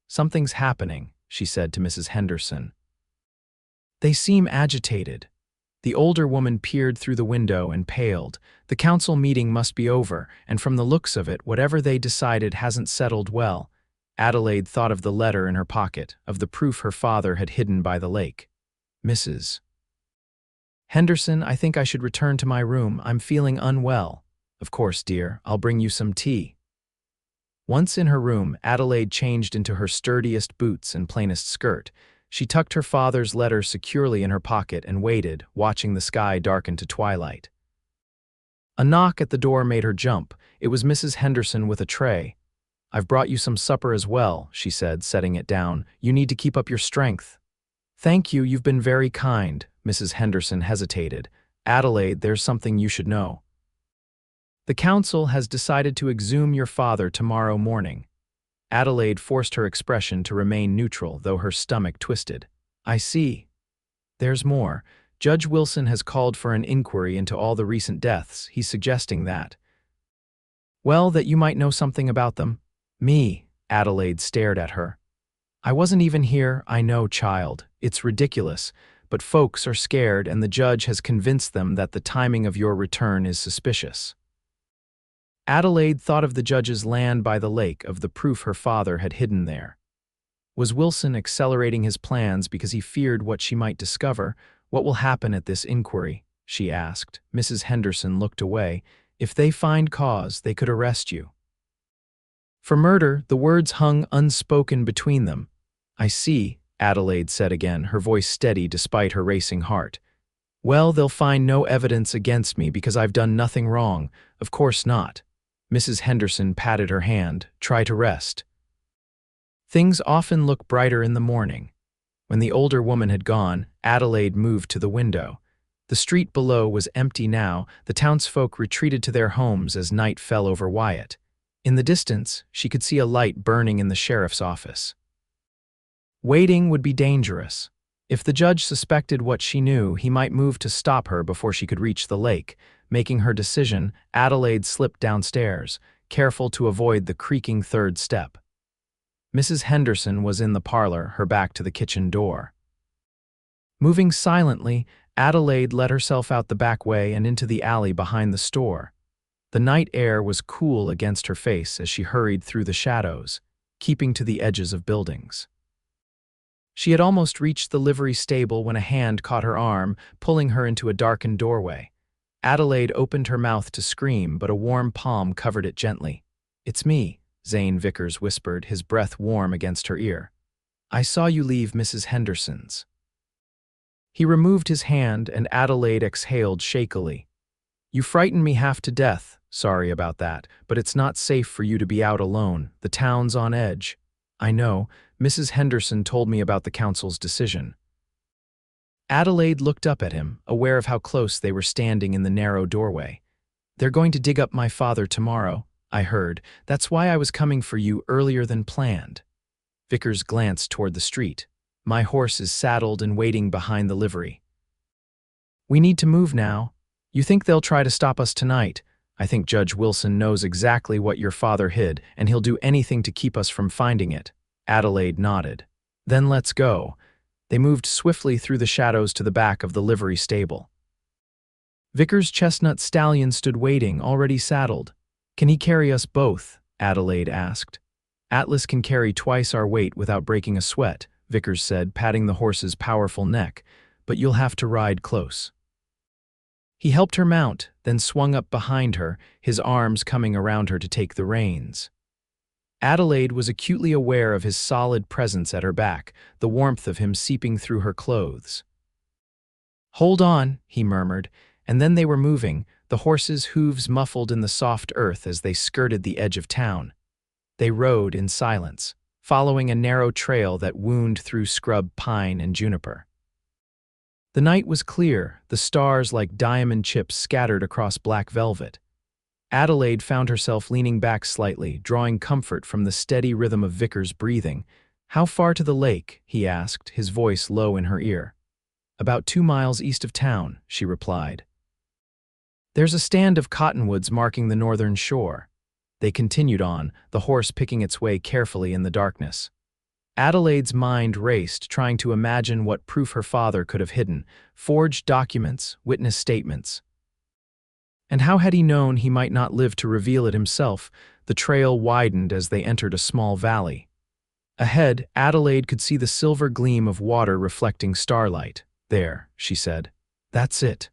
Something's happening, she said to Mrs. Henderson. They seem agitated. The older woman peered through the window and paled. The council meeting must be over, and from the looks of it, whatever they decided hasn't settled well. Adelaide thought of the letter in her pocket, of the proof her father had hidden by the lake. Mrs. Henderson, I think I should return to my room. I'm feeling unwell. Of course, dear, I'll bring you some tea. Once in her room, Adelaide changed into her sturdiest boots and plainest skirt. She tucked her father's letter securely in her pocket and waited, watching the sky darken to twilight. A knock at the door made her jump. It was Mrs. Henderson with a tray. "I've brought you some supper as well," she said, setting it down. "You need to keep up your strength." "Thank you, you've been very kind," Mrs. Henderson hesitated. "Adelaide, there's something you should know. The council has decided to exhume your father tomorrow morning." Adelaide forced her expression to remain neutral, though her stomach twisted. "I see. There's more. Judge Wilson has called for an inquiry into all the recent deaths. He's suggesting that. Well, that you might know something about them." "Me?" Adelaide stared at her. "I wasn't even here." "I know, child. It's ridiculous. But folks are scared, and the judge has convinced them that the timing of your return is suspicious." Adelaide thought of the judge's land by the lake, of the proof her father had hidden there. Was Wilson accelerating his plans because he feared what she might discover? "What will happen at this inquiry?" she asked. Mrs. Henderson looked away. "If they find cause, they could arrest you." "For murder," the words hung unspoken between them. "I see," Adelaide said again, her voice steady despite her racing heart. "Well, they'll find no evidence against me because I've done nothing wrong." "Of course not." Mrs. Henderson patted her hand. "Try to rest. Things often look brighter in the morning." When the older woman had gone, Adelaide moved to the window. The street below was empty now. The townsfolk retreated to their homes as night fell over Wyatt. In the distance, she could see a light burning in the sheriff's office. Waiting would be dangerous. If the judge suspected what she knew, he might move to stop her before she could reach the lake. Making her decision, Adelaide slipped downstairs, careful to avoid the creaking third step. Mrs. Henderson was in the parlor, her back to the kitchen door. Moving silently, Adelaide let herself out the back way and into the alley behind the store. The night air was cool against her face as she hurried through the shadows, keeping to the edges of buildings. She had almost reached the livery stable when a hand caught her arm, pulling her into a darkened doorway. Adelaide opened her mouth to scream, but a warm palm covered it gently. "It's me," Zane Vickers whispered, his breath warm against her ear. "I saw you leave Mrs. Henderson's." He removed his hand, and Adelaide exhaled shakily. "You frightened me half to death. Sorry about that, but it's not safe for you to be out alone. The town's on edge." "I know. Mrs. Henderson told me about the council's decision." Adelaide looked up at him, aware of how close they were standing in the narrow doorway. "They're going to dig up my father tomorrow, I heard. That's why I was coming for you earlier than planned." Vickers glanced toward the street. "My horse is saddled and waiting behind the livery." "We need to move now. You think they'll try to stop us tonight? I think Judge Wilson knows exactly what your father hid, and he'll do anything to keep us from finding it." Adelaide nodded. "Then let's go." They moved swiftly through the shadows to the back of the livery stable. Vickers' chestnut stallion stood waiting, already saddled. "Can he carry us both?" Adelaide asked. "Atlas can carry twice our weight without breaking a sweat," Vickers said, patting the horse's powerful neck, "but you'll have to ride close." He helped her mount, then swung up behind her, his arms coming around her to take the reins. Adelaide was acutely aware of his solid presence at her back, the warmth of him seeping through her clothes. "Hold on," he murmured, and then they were moving, the horses' hooves muffled in the soft earth as they skirted the edge of town. They rode in silence, following a narrow trail that wound through scrub pine and juniper. The night was clear, the stars like diamond chips scattered across black velvet. Adelaide found herself leaning back slightly, drawing comfort from the steady rhythm of Vickers' breathing. "How far to the lake?" he asked, his voice low in her ear. "About 2 miles east of town," she replied. "There's a stand of cottonwoods marking the northern shore." They continued on, the horse picking its way carefully in the darkness. Adelaide's mind raced, trying to imagine what proof her father could have hidden: forged documents, witness statements. And how had he known he might not live to reveal it himself? The trail widened as they entered a small valley. Ahead, Adelaide could see the silver gleam of water reflecting starlight. "There," she said. "That's it."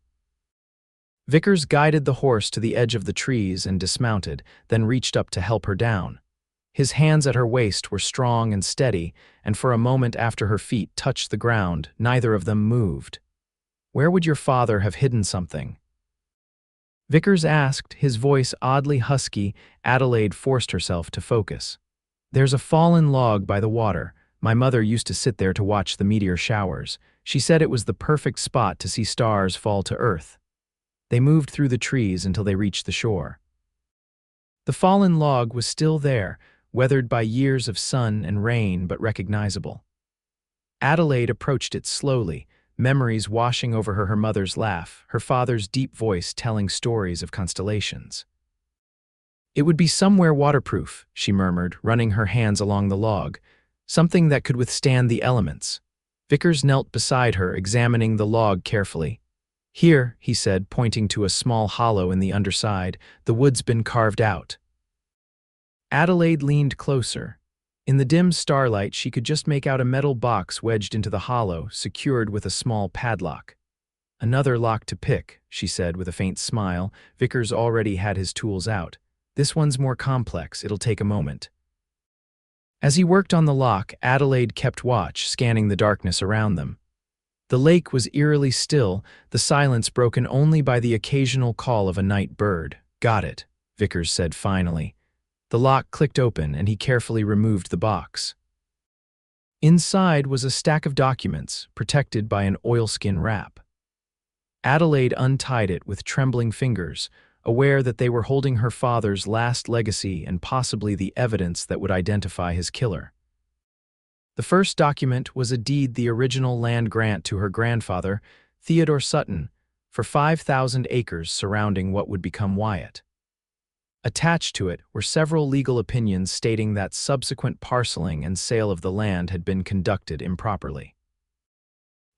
Vickers guided the horse to the edge of the trees and dismounted, then reached up to help her down. His hands at her waist were strong and steady, and for a moment after her feet touched the ground, neither of them moved. "Where would your father have hidden something?" Vickers asked, his voice oddly husky. Adelaide forced herself to focus. "There's a fallen log by the water. My mother used to sit there to watch the meteor showers. She said it was the perfect spot to see stars fall to Earth." They moved through the trees until they reached the shore. The fallen log was still there, weathered by years of sun and rain, but recognizable. Adelaide approached it slowly, memories washing over her mother's laugh, her father's deep voice telling stories of constellations. "It would be somewhere waterproof," she murmured, running her hands along the log. "Something that could withstand the elements." Vickers knelt beside her, examining the log carefully. "Here," he said, pointing to a small hollow in the underside, "the wood's been carved out." Adelaide leaned closer. In the dim starlight, she could just make out a metal box wedged into the hollow, secured with a small padlock. "Another lock to pick," she said with a faint smile. Vickers already had his tools out. "This one's more complex. It'll take a moment." As he worked on the lock, Adelaide kept watch, scanning the darkness around them. The lake was eerily still, the silence broken only by the occasional call of a night bird. "Got it," Vickers said finally. The lock clicked open, and he carefully removed the box. Inside was a stack of documents, protected by an oilskin wrap. Adelaide untied it with trembling fingers, aware that they were holding her father's last legacy and possibly the evidence that would identify his killer. The first document was a deed, the original land grant to her grandfather, Theodore Sutton, for 5,000 acres surrounding what would become Wyatt. Attached to it were several legal opinions stating that subsequent parceling and sale of the land had been conducted improperly.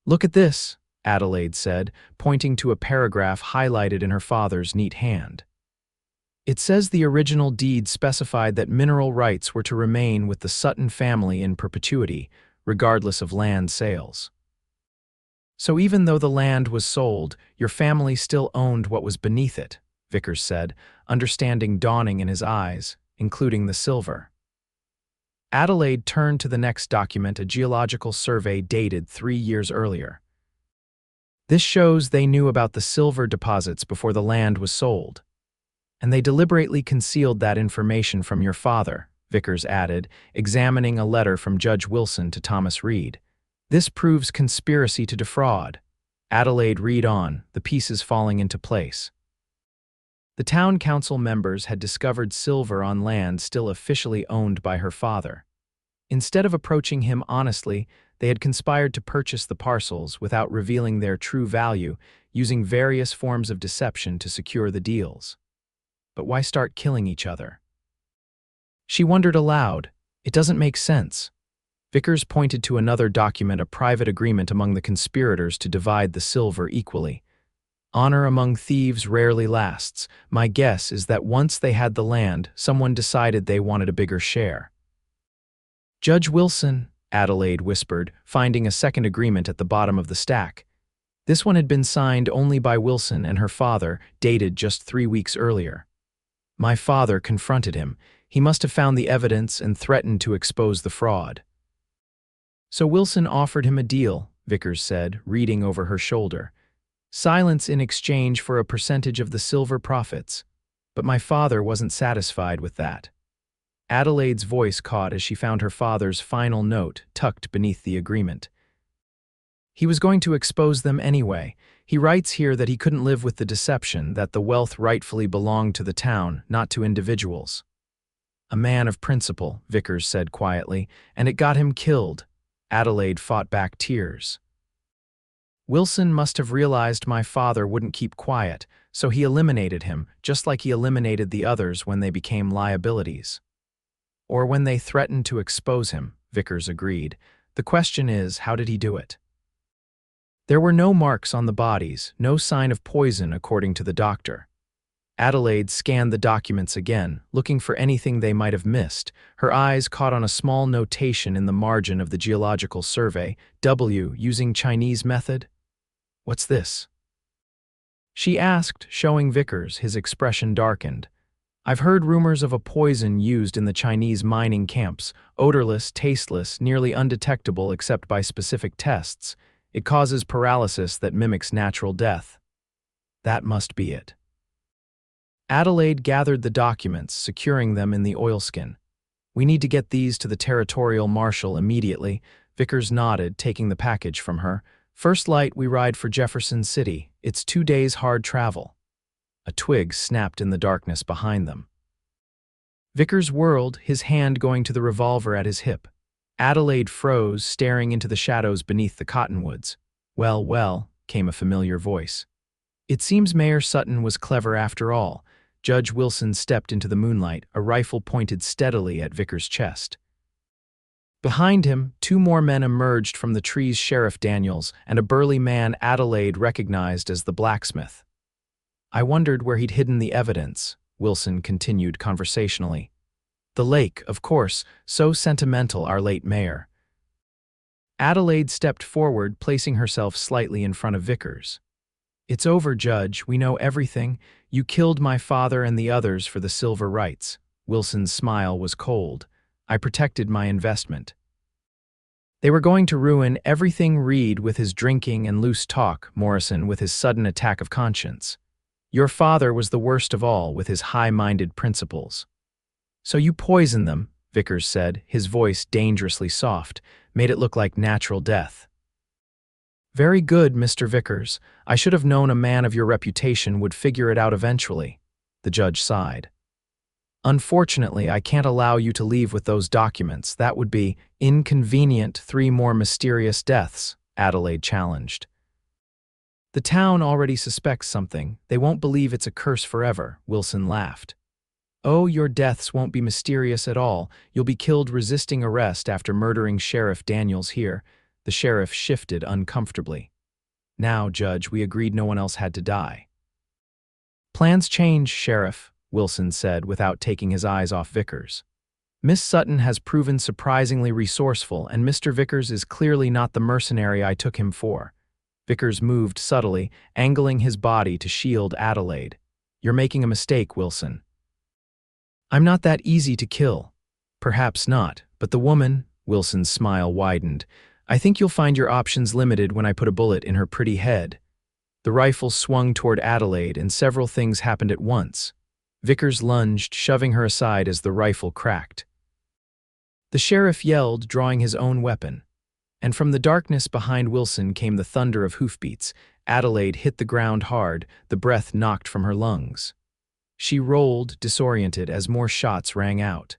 "Look at this," Adelaide said, pointing to a paragraph highlighted in her father's neat hand. "It says the original deed specified that mineral rights were to remain with the Sutton family in perpetuity, regardless of land sales. So even though the land was sold, your family still owned what was beneath it," Vickers said, understanding dawning in his eyes, including the silver. Adelaide turned to the next document, a geological survey dated 3 years earlier. "This shows they knew about the silver deposits before the land was sold. And they deliberately concealed that information from your father," Vickers added, examining a letter from Judge Wilson to Thomas Reed. "This proves conspiracy to defraud." Adelaide read on, the pieces falling into place. The town council members had discovered silver on land still officially owned by her father. Instead of approaching him honestly, they had conspired to purchase the parcels without revealing their true value, using various forms of deception to secure the deals. But why start killing each other? She wondered aloud. It doesn't make sense. Vickers pointed to another document, a private agreement among the conspirators to divide the silver equally. "Honor among thieves rarely lasts. My guess is that once they had the land, someone decided they wanted a bigger share." "Judge Wilson," Adelaide whispered, finding a second agreement at the bottom of the stack. This one had been signed only by Wilson and her father, dated just 3 weeks earlier. "My father confronted him. He must have found the evidence and threatened to expose the fraud." "So Wilson offered him a deal," Vickers said, reading over her shoulder. "Silence in exchange for a percentage of the silver profits. But my father wasn't satisfied with that." Adelaide's voice caught as she found her father's final note tucked beneath the agreement. "He was going to expose them anyway. He writes here that he couldn't live with the deception, that the wealth rightfully belonged to the town, not to individuals." "A man of principle," Vickers said quietly, "and it got him killed." Adelaide fought back tears. "Wilson must have realized my father wouldn't keep quiet, so he eliminated him, just like he eliminated the others when they became liabilities. Or when they threatened to expose him," Vickers agreed. "The question is, how did he do it?" "There were no marks on the bodies, no sign of poison according to the doctor." Adelaide scanned the documents again, looking for anything they might have missed. Her eyes caught on a small notation in the margin of the geological survey, "W, using Chinese method." "What's this?" She asked, showing Vickers. His expression darkened. I've heard rumors of a poison used in the Chinese mining camps, odorless, tasteless, nearly undetectable except by specific tests. It causes paralysis that mimics natural death. That must be it. Adelaide gathered the documents, securing them in the oilskin. We need to get these to the territorial marshal immediately. Vickers nodded, taking the package from her. First light, we ride for Jefferson City. It's 2 days hard travel. A twig snapped in the darkness behind them. Vickers whirled, his hand going to the revolver at his hip. Adelaide froze, staring into the shadows beneath the cottonwoods. Well, well, came a familiar voice. It seems Mayor Sutton was clever after all. Judge Wilson stepped into the moonlight, a rifle pointed steadily at Vickers' chest. Behind him, 2 more men emerged from the trees, Sheriff Daniels and a burly man Adelaide recognized as the blacksmith. I wondered where he'd hidden the evidence, Wilson continued conversationally. The lake, of course, so sentimental, our late mayor. Adelaide stepped forward, placing herself slightly in front of Vickers. It's over, Judge. We know everything. You killed my father and the others for the silver rights. Wilson's smile was cold. I protected my investment. They were going to ruin everything, Reed with his drinking and loose talk, Morrison with his sudden attack of conscience. Your father was the worst of all with his high-minded principles. So you poisoned them, Vickers said, his voice dangerously soft, made it look like natural death. Very good, Mr. Vickers. I should have known a man of your reputation would figure it out eventually. The judge sighed. Unfortunately, I can't allow you to leave with those documents. That would be inconvenient. 3 more mysterious deaths, Adelaide challenged. The town already suspects something. They won't believe it's a curse forever, Wilson laughed. Oh, your deaths won't be mysterious at all. You'll be killed resisting arrest after murdering Sheriff Daniels here. The sheriff shifted uncomfortably. Now, Judge, we agreed no one else had to die. Plans change, Sheriff, Wilson said without taking his eyes off Vickers. Miss Sutton has proven surprisingly resourceful, and Mr. Vickers is clearly not the mercenary I took him for. Vickers moved subtly, angling his body to shield Adelaide. You're making a mistake, Wilson. I'm not that easy to kill. Perhaps not, but the woman, Wilson's smile widened. I think you'll find your options limited when I put a bullet in her pretty head. The rifle swung toward Adelaide, and several things happened at once. Vickers lunged, shoving her aside as the rifle cracked. The sheriff yelled, drawing his own weapon. And from the darkness behind Wilson came the thunder of hoofbeats. Adelaide hit the ground hard, the breath knocked from her lungs. She rolled, disoriented, as more shots rang out.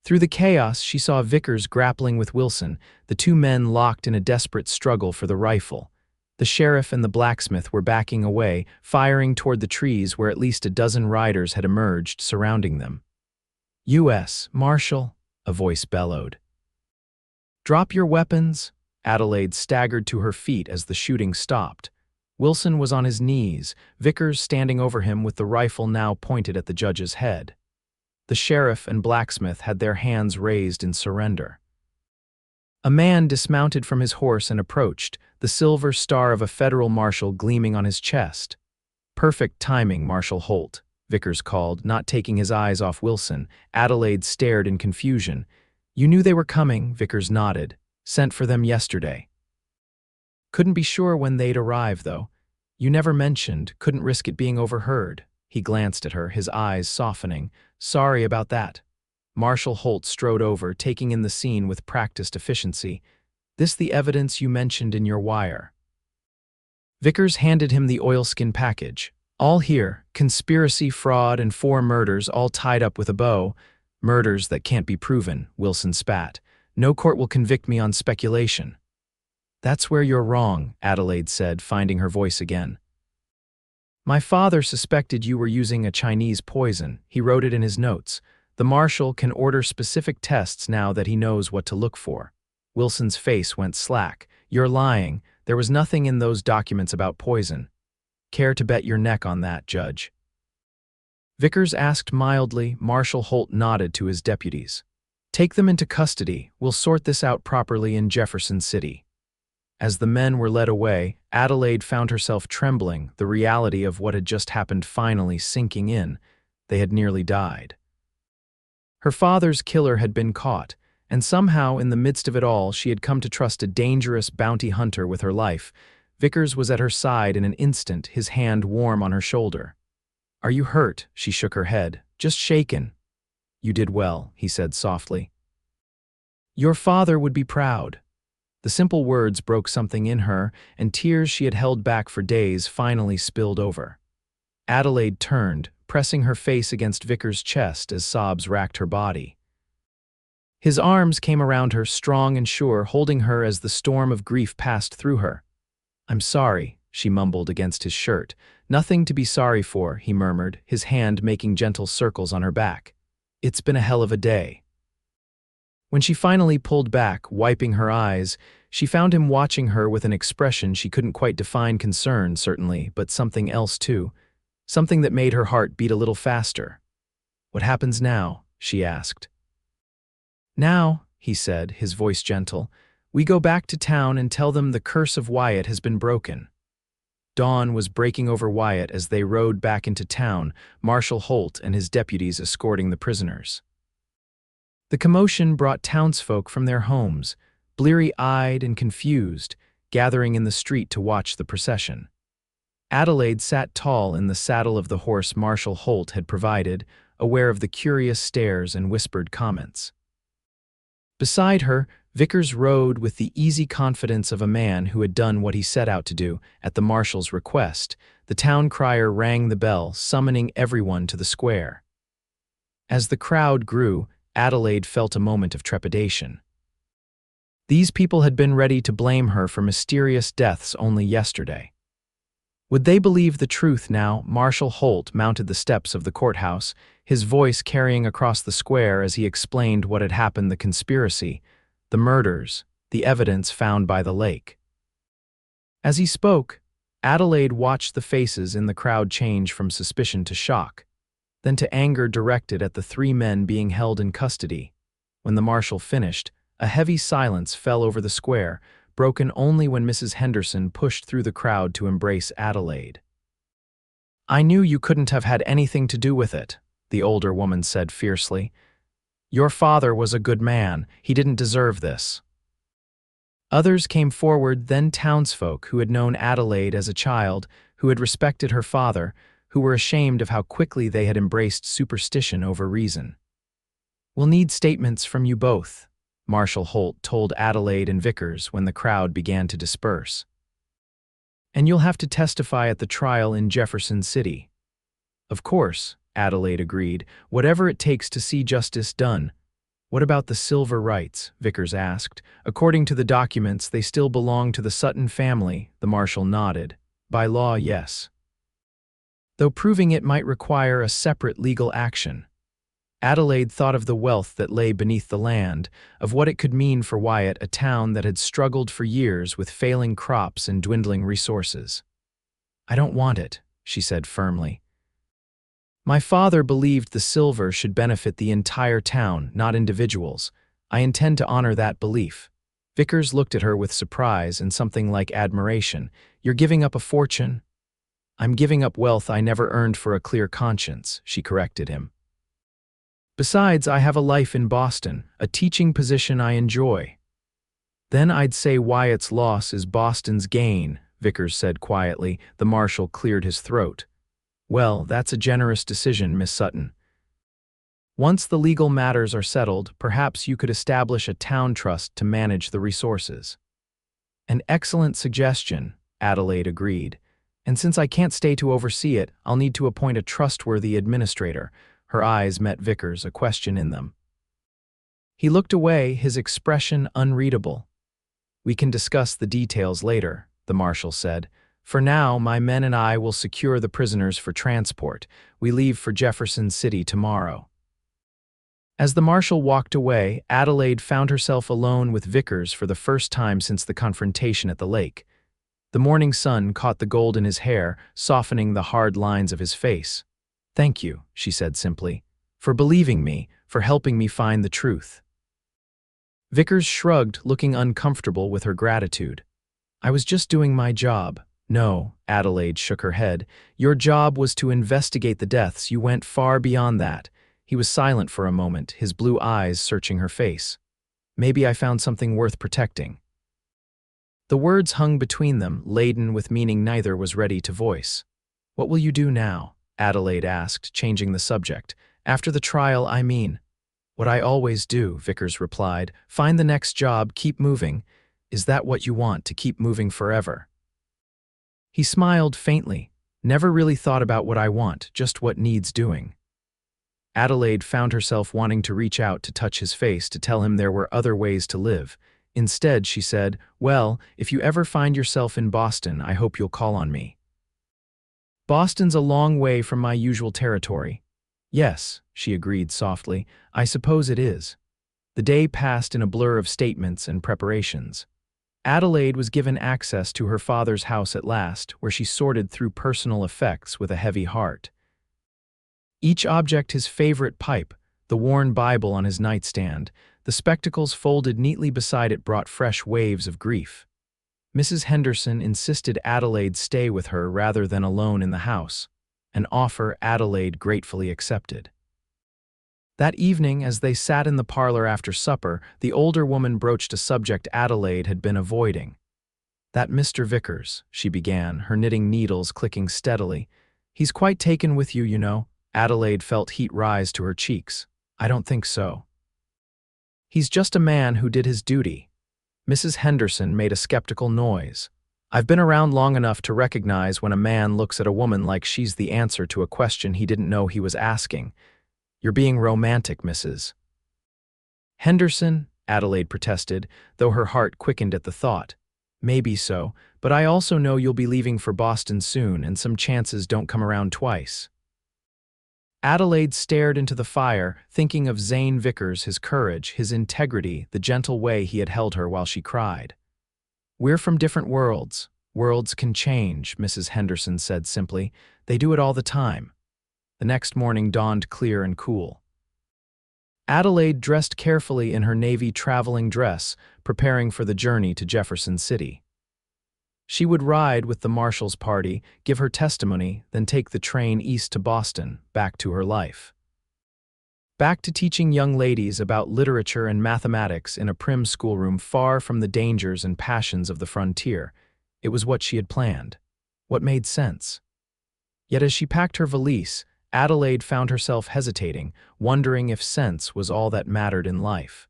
Through the chaos, she saw Vickers grappling with Wilson, the 2 men locked in a desperate struggle for the rifle. The sheriff and the blacksmith were backing away, firing toward the trees where at least a dozen riders had emerged, surrounding them. U.S. Marshal, a voice bellowed. Drop your weapons. Adelaide staggered to her feet as the shooting stopped. Wilson was on his knees, Vickers standing over him with the rifle now pointed at the judge's head. The sheriff and blacksmith had their hands raised in surrender. A man dismounted from his horse and approached, the silver star of a federal marshal gleaming on his chest. Perfect timing, Marshal Holt, Vickers called, not taking his eyes off Wilson. Adelaide stared in confusion. You knew they were coming, Vickers nodded. Sent for them yesterday. Couldn't be sure when they'd arrive, though. You never mentioned, couldn't risk it being overheard. He glanced at her, his eyes softening. Sorry about that. Marshal Holt strode over, taking in the scene with practiced efficiency. This the evidence you mentioned in your wire. Vickers handed him the oilskin package. All here, conspiracy, fraud, and 4 murders all tied up with a bow. Murders that can't be proven, Wilson spat. No court will convict me on speculation. That's where you're wrong, Adelaide said, finding her voice again. My father suspected you were using a Chinese poison. He wrote it in his notes. The marshal can order specific tests now that he knows what to look for. Wilson's face went slack. You're lying. There was nothing in those documents about poison. Care to bet your neck on that, Judge? Vickers asked mildly. Marshal Holt nodded to his deputies. Take them into custody. We'll sort this out properly in Jefferson City. As the men were led away, Adelaide found herself trembling, the reality of what had just happened finally sinking in. They had nearly died. Her father's killer had been caught, and somehow, in the midst of it all, she had come to trust a dangerous bounty hunter with her life. Vickers was at her side in an instant, his hand warm on her shoulder. "Are you hurt?" She shook her head. "Just shaken." "You did well," he said softly. "Your father would be proud." The simple words broke something in her, and tears she had held back for days finally spilled over. Adelaide turned, pressing her face against Vickers' chest as sobs racked her body. His arms came around her, strong and sure, holding her as the storm of grief passed through her. "I'm sorry," she mumbled against his shirt. "Nothing to be sorry for," he murmured, his hand making gentle circles on her back. "It's been a hell of a day." When she finally pulled back, wiping her eyes, she found him watching her with an expression she couldn't quite define. Concern, certainly, but something else too. Something that made her heart beat a little faster. "What happens now?" she asked. "Now," he said, his voice gentle, "we go back to town and tell them the curse of Wyatt has been broken." Dawn was breaking over Wyatt as they rode back into town, Marshal Holt and his deputies escorting the prisoners. The commotion brought townsfolk from their homes, bleary-eyed and confused, gathering in the street to watch the procession. Adelaide sat tall in the saddle of the horse Marshal Holt had provided, aware of the curious stares and whispered comments. Beside her, Vickers rode with the easy confidence of a man who had done what he set out to do. At the marshal's request, the town crier rang the bell, summoning everyone to the square. As the crowd grew, Adelaide felt a moment of trepidation. These people had been ready to blame her for mysterious deaths only yesterday. Would they believe the truth now? Marshal Holt mounted the steps of the courthouse, his voice carrying across the square as he explained what had happened: the conspiracy, the murders, the evidence found by the lake. As he spoke, Adelaide watched the faces in the crowd change from suspicion to shock, then to anger directed at the three men being held in custody. When the marshal finished, a heavy silence fell over the square, broken only when Mrs. Henderson pushed through the crowd to embrace Adelaide. "I knew you couldn't have had anything to do with it," the older woman said fiercely. "Your father was a good man. He didn't deserve this." Others came forward, then townsfolk who had known Adelaide as a child, who had respected her father, who were ashamed of how quickly they had embraced superstition over reason. "We'll need statements from you both," Marshal Holt told Adelaide and Vickers when the crowd began to disperse. "And you'll have to testify at the trial in Jefferson City." "Of course," Adelaide agreed, "whatever it takes to see justice done." "What about the silver rights?" Vickers asked. "According to the documents, they still belong to the Sutton family," the marshal nodded. "By law, yes. Though proving it might require a separate legal action." Adelaide thought of the wealth that lay beneath the land, of what it could mean for Wyatt, a town that had struggled for years with failing crops and dwindling resources. "I don't want it," she said firmly. "My father believed the silver should benefit the entire town, not individuals. I intend to honor that belief." Vickers looked at her with surprise and something like admiration. "You're giving up a fortune?" "I'm giving up wealth I never earned for a clear conscience," she corrected him. "Besides, I have a life in Boston, a teaching position I enjoy." "Then I'd say Wyatt's loss is Boston's gain," Vickers said quietly. The marshal cleared his throat. "Well, that's a generous decision, Miss Sutton. Once the legal matters are settled, perhaps you could establish a town trust to manage the resources." "An excellent suggestion," Adelaide agreed. "And since I can't stay to oversee it, I'll need to appoint a trustworthy administrator." Her eyes met Vickers, a question in them. He looked away, his expression unreadable. "We can discuss the details later," the marshal said. "For now, my men and I will secure the prisoners for transport. We leave for Jefferson City tomorrow." As the marshal walked away, Adelaide found herself alone with Vickers for the first time since the confrontation at the lake. The morning sun caught the gold in his hair, softening the hard lines of his face. "Thank you," she said simply, "for believing me, for helping me find the truth." Vickers shrugged, looking uncomfortable with her gratitude. I was just doing my job. No, Adelaide shook her head. Your job was to investigate the deaths. You went far beyond that. He was silent for a moment, his blue eyes searching her face. Maybe I found something worth protecting. The words hung between them, laden with meaning neither was ready to voice. What will you do now? Adelaide asked, changing the subject. After the trial, I mean. What I always do, Vickers replied. Find the next job, keep moving. Is that what you want, to keep moving forever? He smiled faintly. Never really thought about what I want, just what needs doing. Adelaide found herself wanting to reach out to touch his face to tell him there were other ways to live. Instead, she said, well, if you ever find yourself in Boston, I hope you'll call on me. Boston's a long way from my usual territory. Yes, she agreed softly, I suppose it is. The day passed in a blur of statements and preparations. Adelaide was given access to her father's house at last, where she sorted through personal effects with a heavy heart. Each object his favorite pipe, the worn Bible on his nightstand, the spectacles folded neatly beside it brought fresh waves of grief. Mrs. Henderson insisted Adelaide stay with her rather than alone in the house, an offer Adelaide gratefully accepted. That evening, as they sat in the parlor after supper, the older woman broached a subject Adelaide had been avoiding. That Mr. Vickers, she began, her knitting needles clicking steadily. He's quite taken with you, you know. Adelaide felt heat rise to her cheeks. I don't think so. He's just a man who did his duty. Mrs. Henderson made a skeptical noise. I've been around long enough to recognize when a man looks at a woman like she's the answer to a question he didn't know he was asking. You're being romantic, Mrs. Henderson, Adelaide protested, though her heart quickened at the thought. Maybe so, but I also know you'll be leaving for Boston soon, and some chances don't come around twice. Adelaide stared into the fire, thinking of Zane Vickers, his courage, his integrity, the gentle way he had held her while she cried. We're from different worlds. Worlds can change, Mrs. Henderson said simply. They do it all the time. The next morning dawned clear and cool. Adelaide dressed carefully in her navy traveling dress, preparing for the journey to Jefferson City. She would ride with the marshal's party, give her testimony, then take the train east to Boston, back to her life. Back to teaching young ladies about literature and mathematics in a prim schoolroom far from the dangers and passions of the frontier. It was what she had planned. What made sense. Yet as she packed her valise, Adelaide found herself hesitating, wondering if sense was all that mattered in life.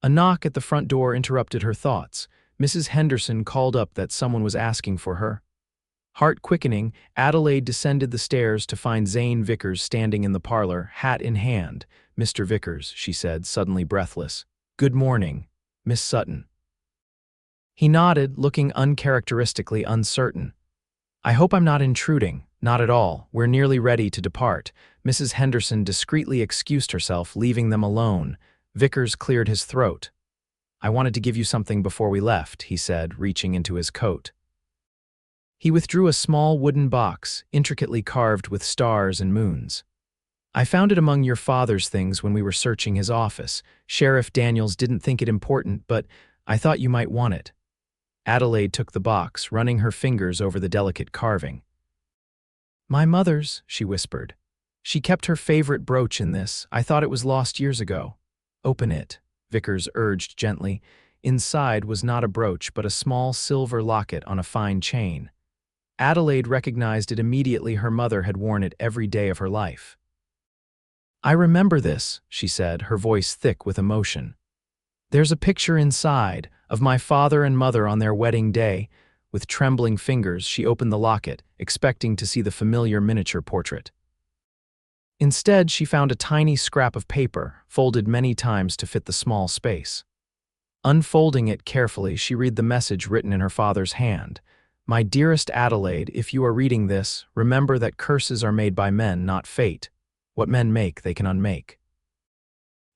A knock at the front door interrupted her thoughts. Mrs. Henderson called up that someone was asking for her. Heart quickening, Adelaide descended the stairs to find Zane Vickers standing in the parlor, hat in hand. Mr. Vickers, she said, suddenly breathless. Good morning, Miss Sutton. He nodded, looking uncharacteristically uncertain. I hope I'm not intruding. Not at all. We're nearly ready to depart. Mrs. Henderson discreetly excused herself, leaving them alone. Vickers cleared his throat. I wanted to give you something before we left, he said, reaching into his coat. He withdrew a small wooden box, intricately carved with stars and moons. I found it among your father's things when we were searching his office. Sheriff Daniels didn't think it important, but I thought you might want it. Adelaide took the box, running her fingers over the delicate carving. My mother's, she whispered. She kept her favorite brooch in this. I thought it was lost years ago. Open it, Vickers urged gently. Inside was not a brooch, but a small silver locket on a fine chain. Adelaide recognized it immediately. Her mother had worn it every day of her life. I remember this, she said, her voice thick with emotion. There's a picture inside of my father and mother on their wedding day. With trembling fingers, she opened the locket, expecting to see the familiar miniature portrait. Instead, she found a tiny scrap of paper, folded many times to fit the small space. Unfolding it carefully, she read the message written in her father's hand. My dearest Adelaide, if you are reading this, remember that curses are made by men, not fate. What men make, they can unmake.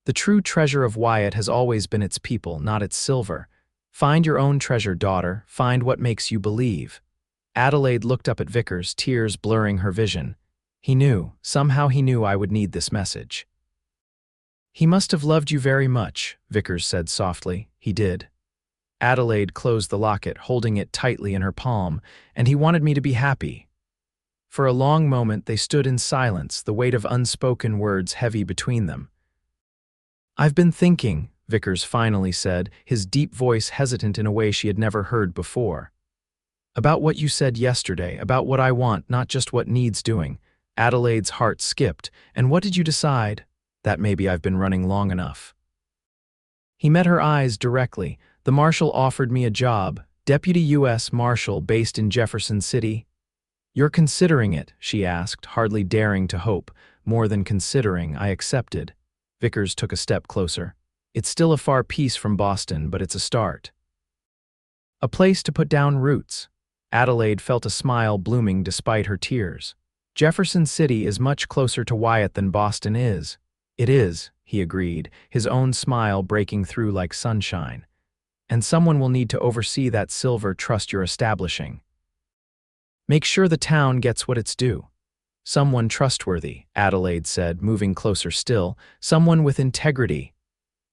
The true treasure of Wyatt has always been its people, not its silver. Find your own treasure, daughter. Find what makes you believe. Adelaide looked up at Vickers, tears blurring her vision. He knew, somehow he knew I would need this message. He must have loved you very much, Vickers said softly. He did. Adelaide closed the locket, holding it tightly in her palm, and he wanted me to be happy. For a long moment they stood in silence, the weight of unspoken words heavy between them. "I've been thinking," Vickers finally said, his deep voice hesitant in a way she had never heard before. "About what you said yesterday, about what I want, not just what needs doing." Adelaide's heart skipped. "And what did you decide?" "That maybe I've been running long enough." He met her eyes directly. "The marshal offered me a job, Deputy U.S. Marshal based in Jefferson City." "You're considering it?" she asked, hardly daring to hope. "More than considering, I accepted." Vickers took a step closer. "It's still a far piece from Boston, but it's a start. A place to put down roots." Adelaide felt a smile blooming despite her tears. "Jefferson City is much closer to Wyatt than Boston is." "It is," he agreed, his own smile breaking through like sunshine. "And someone will need to oversee that silver trust you're establishing. Make sure the town gets what it's due." "Someone trustworthy," Adelaide said, moving closer still. "Someone with integrity.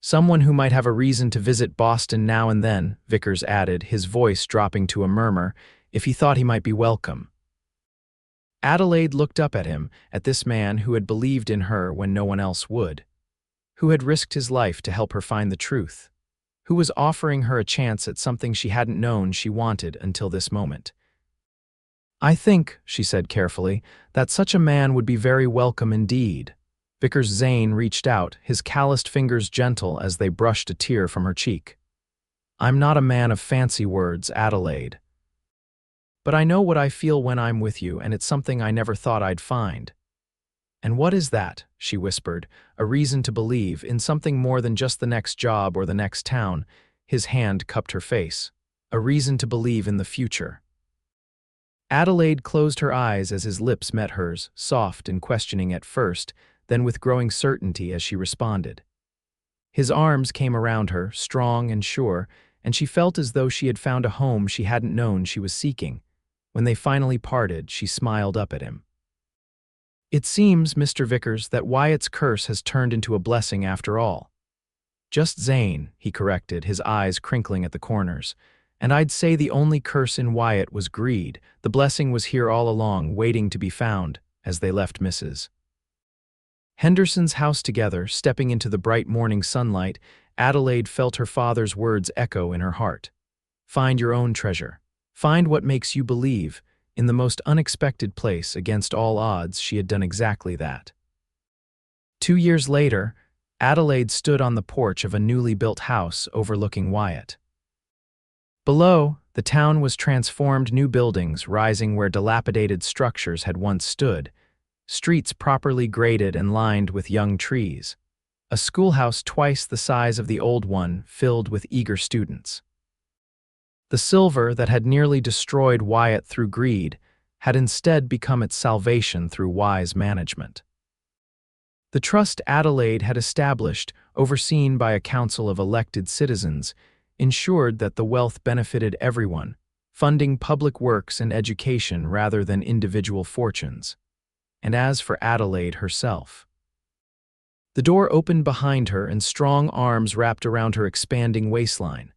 Someone who might have a reason to visit Boston now and then," Vickers added, his voice dropping to a murmur, "if he thought he might be welcome." Adelaide looked up at him, at this man who had believed in her when no one else would, who had risked his life to help her find the truth, who was offering her a chance at something she hadn't known she wanted until this moment. "I think," she said carefully, "that such a man would be very welcome indeed." Vickers Zane reached out, his calloused fingers gentle as they brushed a tear from her cheek. "I'm not a man of fancy words, Adelaide. But I know what I feel when I'm with you, and it's something I never thought I'd find." "And what is that?" she whispered, "a reason to believe in something more than just the next job or the next town." His hand cupped her face. "A reason to believe in the future." Adelaide closed her eyes as his lips met hers, soft and questioning at first, then with growing certainty as she responded. His arms came around her, strong and sure, and she felt as though she had found a home she hadn't known she was seeking. When they finally parted, she smiled up at him. "It seems, Mr. Vickers, that Wyatt's curse has turned into a blessing after all." "Just Zane," he corrected, his eyes crinkling at the corners. "And I'd say the only curse in Wyatt was greed. The blessing was here all along, waiting to be found," as they left Mrs. Henderson's house together, stepping into the bright morning sunlight. Adelaide felt her father's words echo in her heart. "Find your own treasure. Find what makes you believe." In the most unexpected place, against all odds, she had done exactly that. 2 years later, Adelaide stood on the porch of a newly built house overlooking Wyatt. Below, the town was transformed, new buildings rising where dilapidated structures had once stood, streets properly graded and lined with young trees, a schoolhouse twice the size of the old one filled with eager students. The silver that had nearly destroyed Wyatt through greed had instead become its salvation through wise management. The trust Adelaide had established, overseen by a council of elected citizens, ensured that the wealth benefited everyone, funding public works and education rather than individual fortunes. And as for Adelaide herself, the door opened behind her and strong arms wrapped around her expanding waistline.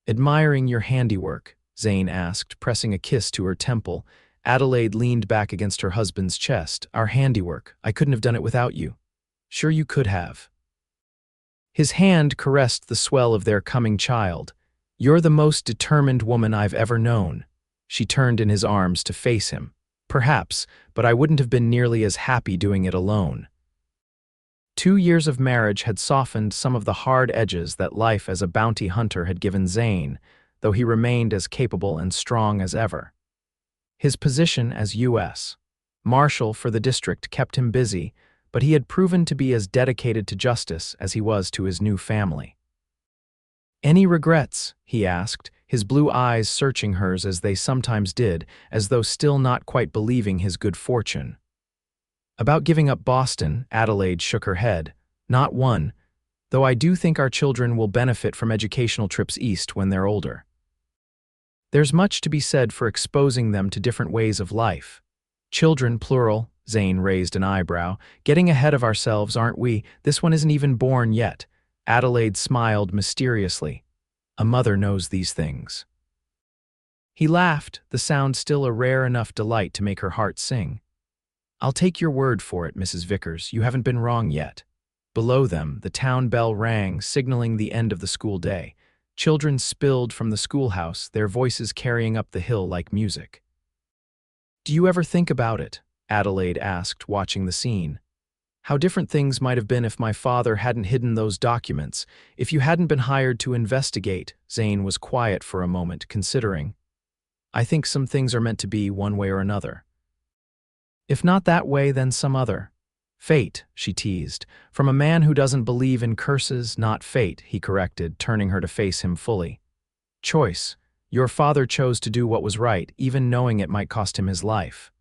"Admiring your handiwork," Zane asked, pressing a kiss to her temple. Adelaide leaned back against her husband's chest. "Our handiwork. I couldn't have done it without you." "Sure you could have." His hand caressed the swell of their coming child. "You're the most determined woman I've ever known." She turned in his arms to face him. "Perhaps, but I wouldn't have been nearly as happy doing it alone." 2 years of marriage had softened some of the hard edges that life as a bounty hunter had given Zane, though he remained as capable and strong as ever. His position as U.S. Marshal for the district kept him busy, but he had proven to be as dedicated to justice as he was to his new family. "Any regrets?" he asked, his blue eyes searching hers as they sometimes did, as though still not quite believing his good fortune. "About giving up Boston," Adelaide shook her head. "Not one, though I do think our children will benefit from educational trips east when they're older. There's much to be said for exposing them to different ways of life." "Children, plural," Zane raised an eyebrow. "Getting ahead of ourselves, aren't we? This one isn't even born yet." Adelaide smiled mysteriously. A mother knows these things. He laughed, the sound still a rare enough delight to make her heart sing. I'll take your word for it, Mrs. Vickers, you haven't been wrong yet. Below them, the town bell rang, signaling the end of the school day. Children spilled from the schoolhouse, their voices carrying up the hill like music. Do you ever think about it? Adelaide asked, watching the scene. How different things might have been if my father hadn't hidden those documents, if you hadn't been hired to investigate. Zane was quiet for a moment, considering. I think some things are meant to be one way or another. If not that way, then some other. Fate, she teased. From a man who doesn't believe in curses, not fate, he corrected, turning her to face him fully. Choice. Your father chose to do what was right, even knowing it might cost him his life.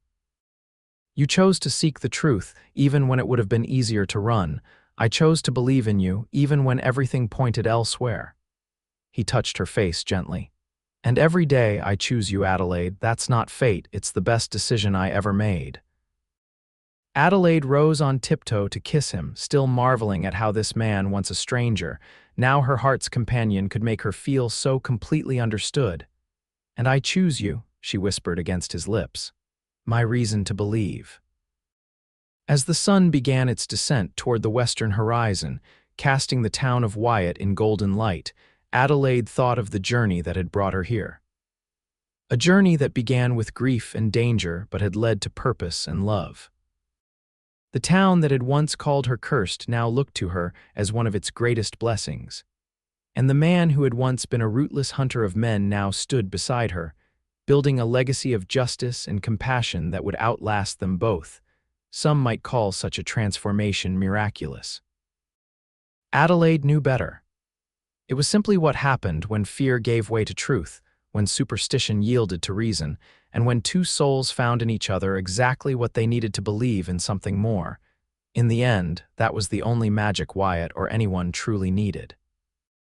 You chose to seek the truth, even when it would have been easier to run. I chose to believe in you, even when everything pointed elsewhere. He touched her face gently. And every day I choose you, Adelaide. That's not fate, it's the best decision I ever made. Adelaide rose on tiptoe to kiss him, still marveling at how this man, once a stranger, now her heart's companion, could make her feel so completely understood. And I choose you, she whispered against his lips. My reason to believe. As the sun began its descent toward the western horizon, casting the town of Wyatt in golden light, Adelaide thought of the journey that had brought her here. A journey that began with grief and danger but had led to purpose and love. The town that had once called her cursed now looked to her as one of its greatest blessings. And the man who had once been a rootless hunter of men now stood beside her, building a legacy of justice and compassion that would outlast them both. Some might call such a transformation miraculous. Adelaide knew better. It was simply what happened when fear gave way to truth, when superstition yielded to reason, and when two souls found in each other exactly what they needed to believe in something more. In the end, that was the only magic Wyatt or anyone truly needed.